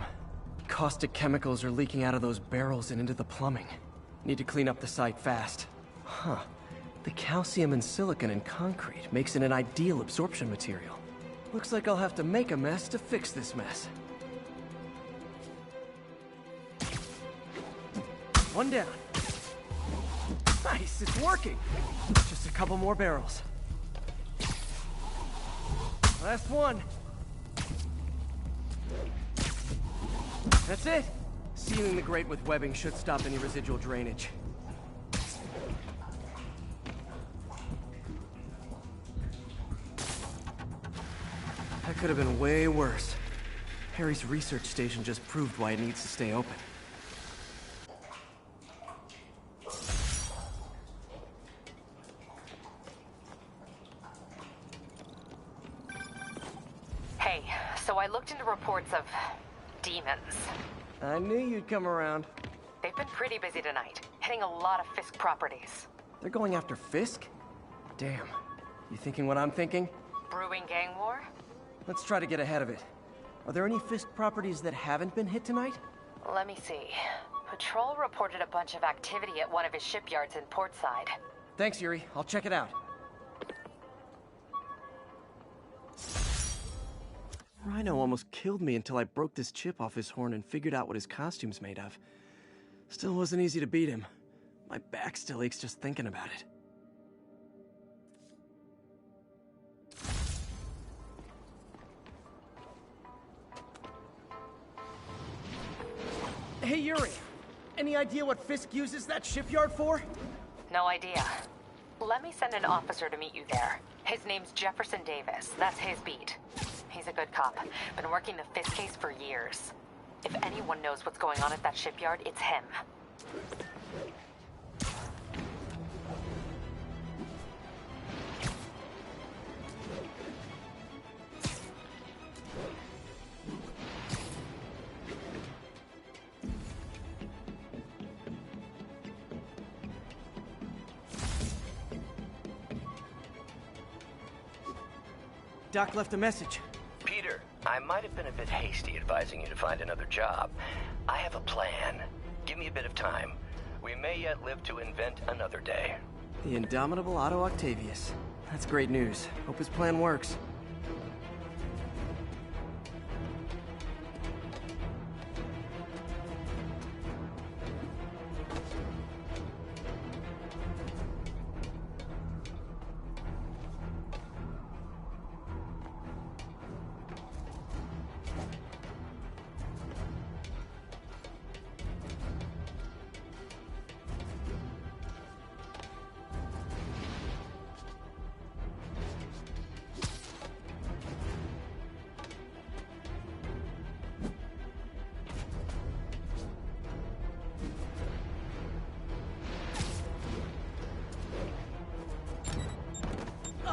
Caustic chemicals are leaking out of those barrels and into the plumbing. Need to clean up the site fast. Huh. The calcium and silicon in concrete makes it an ideal absorption material. Looks like I'll have to make a mess to fix this mess. One down. Nice, it's working. Just a couple more barrels. Last one. That's it. Sealing the grate with webbing should stop any residual drainage. That could have been way worse. Harry's research station just proved why it needs to stay open. Hey, so I looked into reports of demons. I knew you'd come around. They've been pretty busy tonight, hitting a lot of Fisk properties. They're going after Fisk? Damn. You thinking what I'm thinking? Brewing gang war? Let's try to get ahead of it. Are there any Fisk properties that haven't been hit tonight? Let me see. Patrol reported a bunch of activity at one of his shipyards in Portside. Thanks, Yuri. I'll check it out. Rhino almost killed me until I broke this chip off his horn and figured out what his costume's made of. Still wasn't easy to beat him. My back still aches just thinking about it. Hey, Yuri. Any idea what Fisk uses that shipyard for? No idea. Let me send an officer to meet you there. His name's Jefferson Davis. That's his beat. He's a good cop. Been working the Fisk case for years. If anyone knows what's going on at that shipyard, it's him. Doc left a message. Peter, I might have been a bit hasty advising you to find another job. I have a plan. Give me a bit of time. We may yet live to invent another day. The indomitable Otto Octavius. That's great news. Hope his plan works.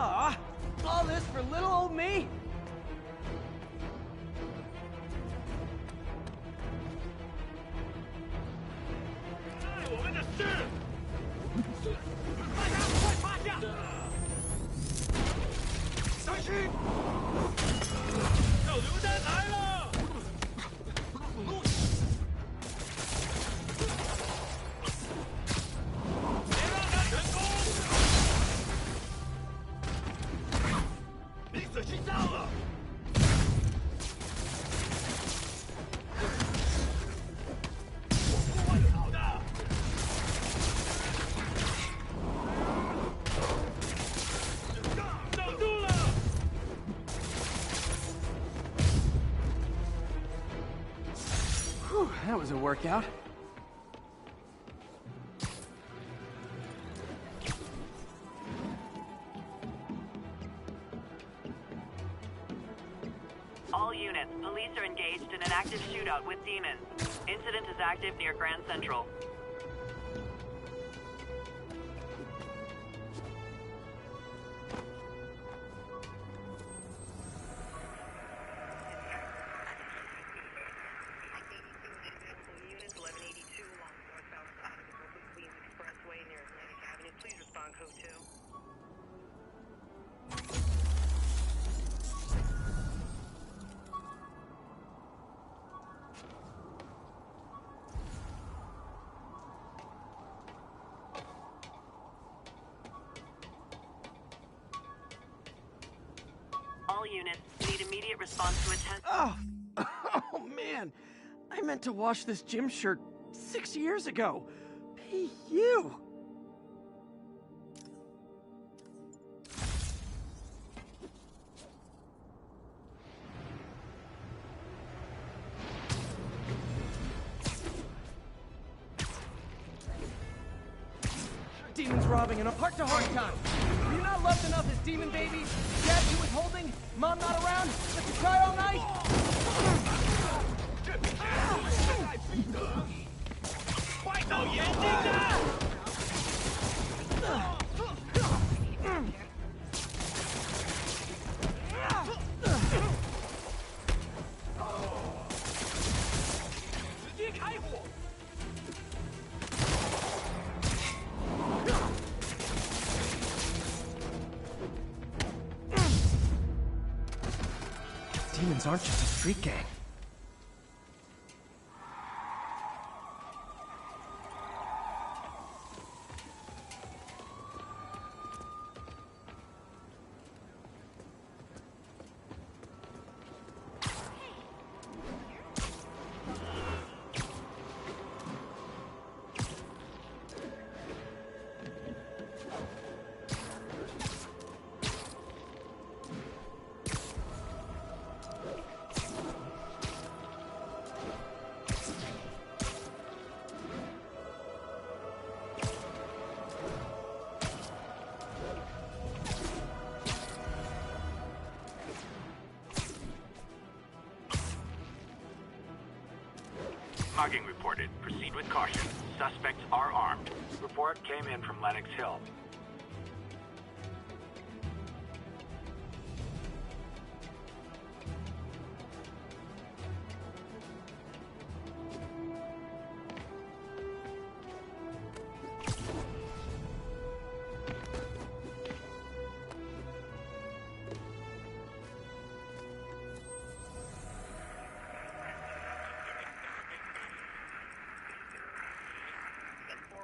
Aw, all this for little old me? Whew, that was a workout. All units, police are engaged in an active shootout with demons. Incident is active near Grand Central. All units need immediate response to attend. Oh man, I meant to wash this gym shirt 6 years ago. P.U. Demons robbing in a heart-to-heart time. Were you not loved enough as demon babies? Dad you withholding? Mom not around? Just to cry all night? Demons aren't just a street gang. Mugging reported. Proceed with caution. Suspects are armed. Report came in from Lenox Hill.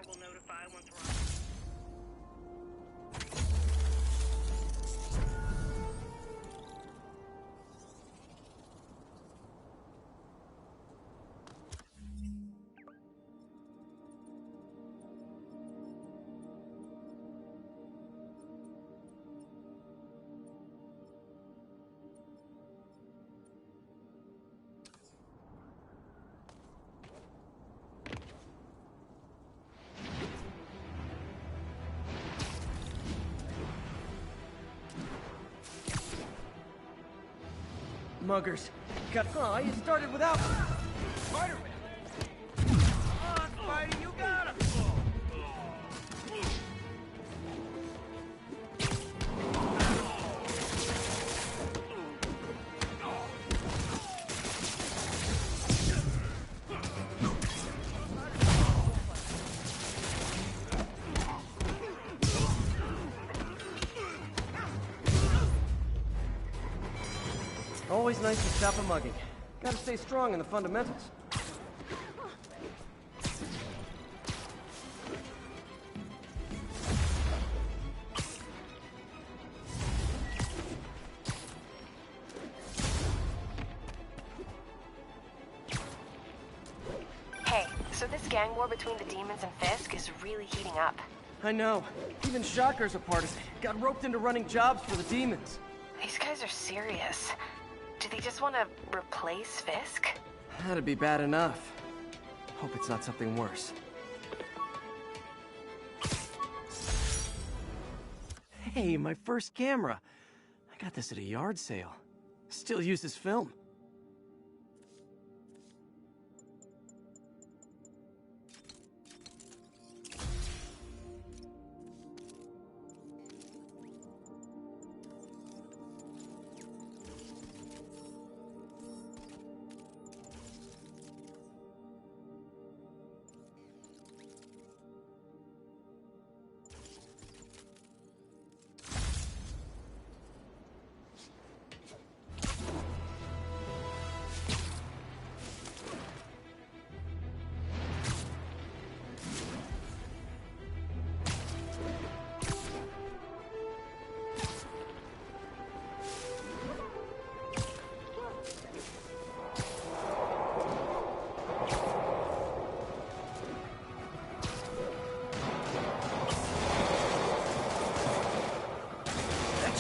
Will notify once we're on. Muggers. You started without... Spider-Man! Come on, Spidey, you got him! Always nice to stop a mugging. Gotta stay strong in the fundamentals. Hey, so this gang war between the demons and Fisk is really heating up. I know. Even Shocker's a part of it. Got roped into running jobs for the demons. These guys are serious. Do they just want to replace Fisk? That'd be bad enough. Hope it's not something worse. Hey, my first camera. I got this at a yard sale. Still uses film.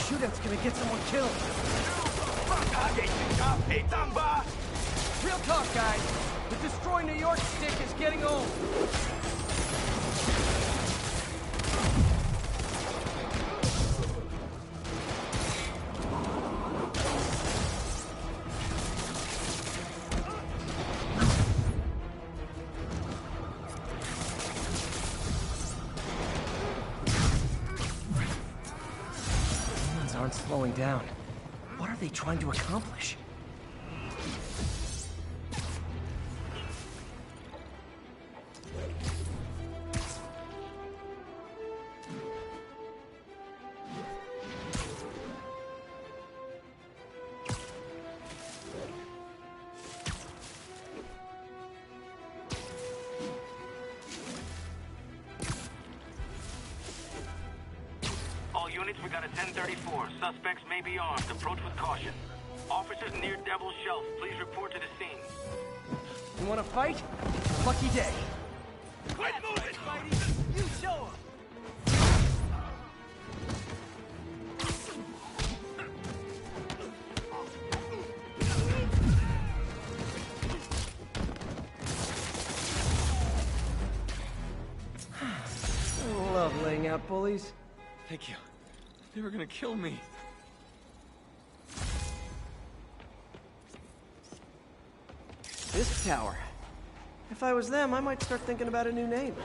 Shootout's gonna get someone killed. Real talk, guys. The Destroy New York stick is getting old. Aren't slowing down. What are they trying to accomplish? Units, we got a 1034. Suspects may be armed. Approach with caution. Officers near Devil's Shelf, please report to the scene. You want to fight? Lucky day. Quit moving, Spidey! You show 'em. Love laying out bullies. Thank you. They were gonna kill me. This tower. If I was them, I might start thinking about a new name.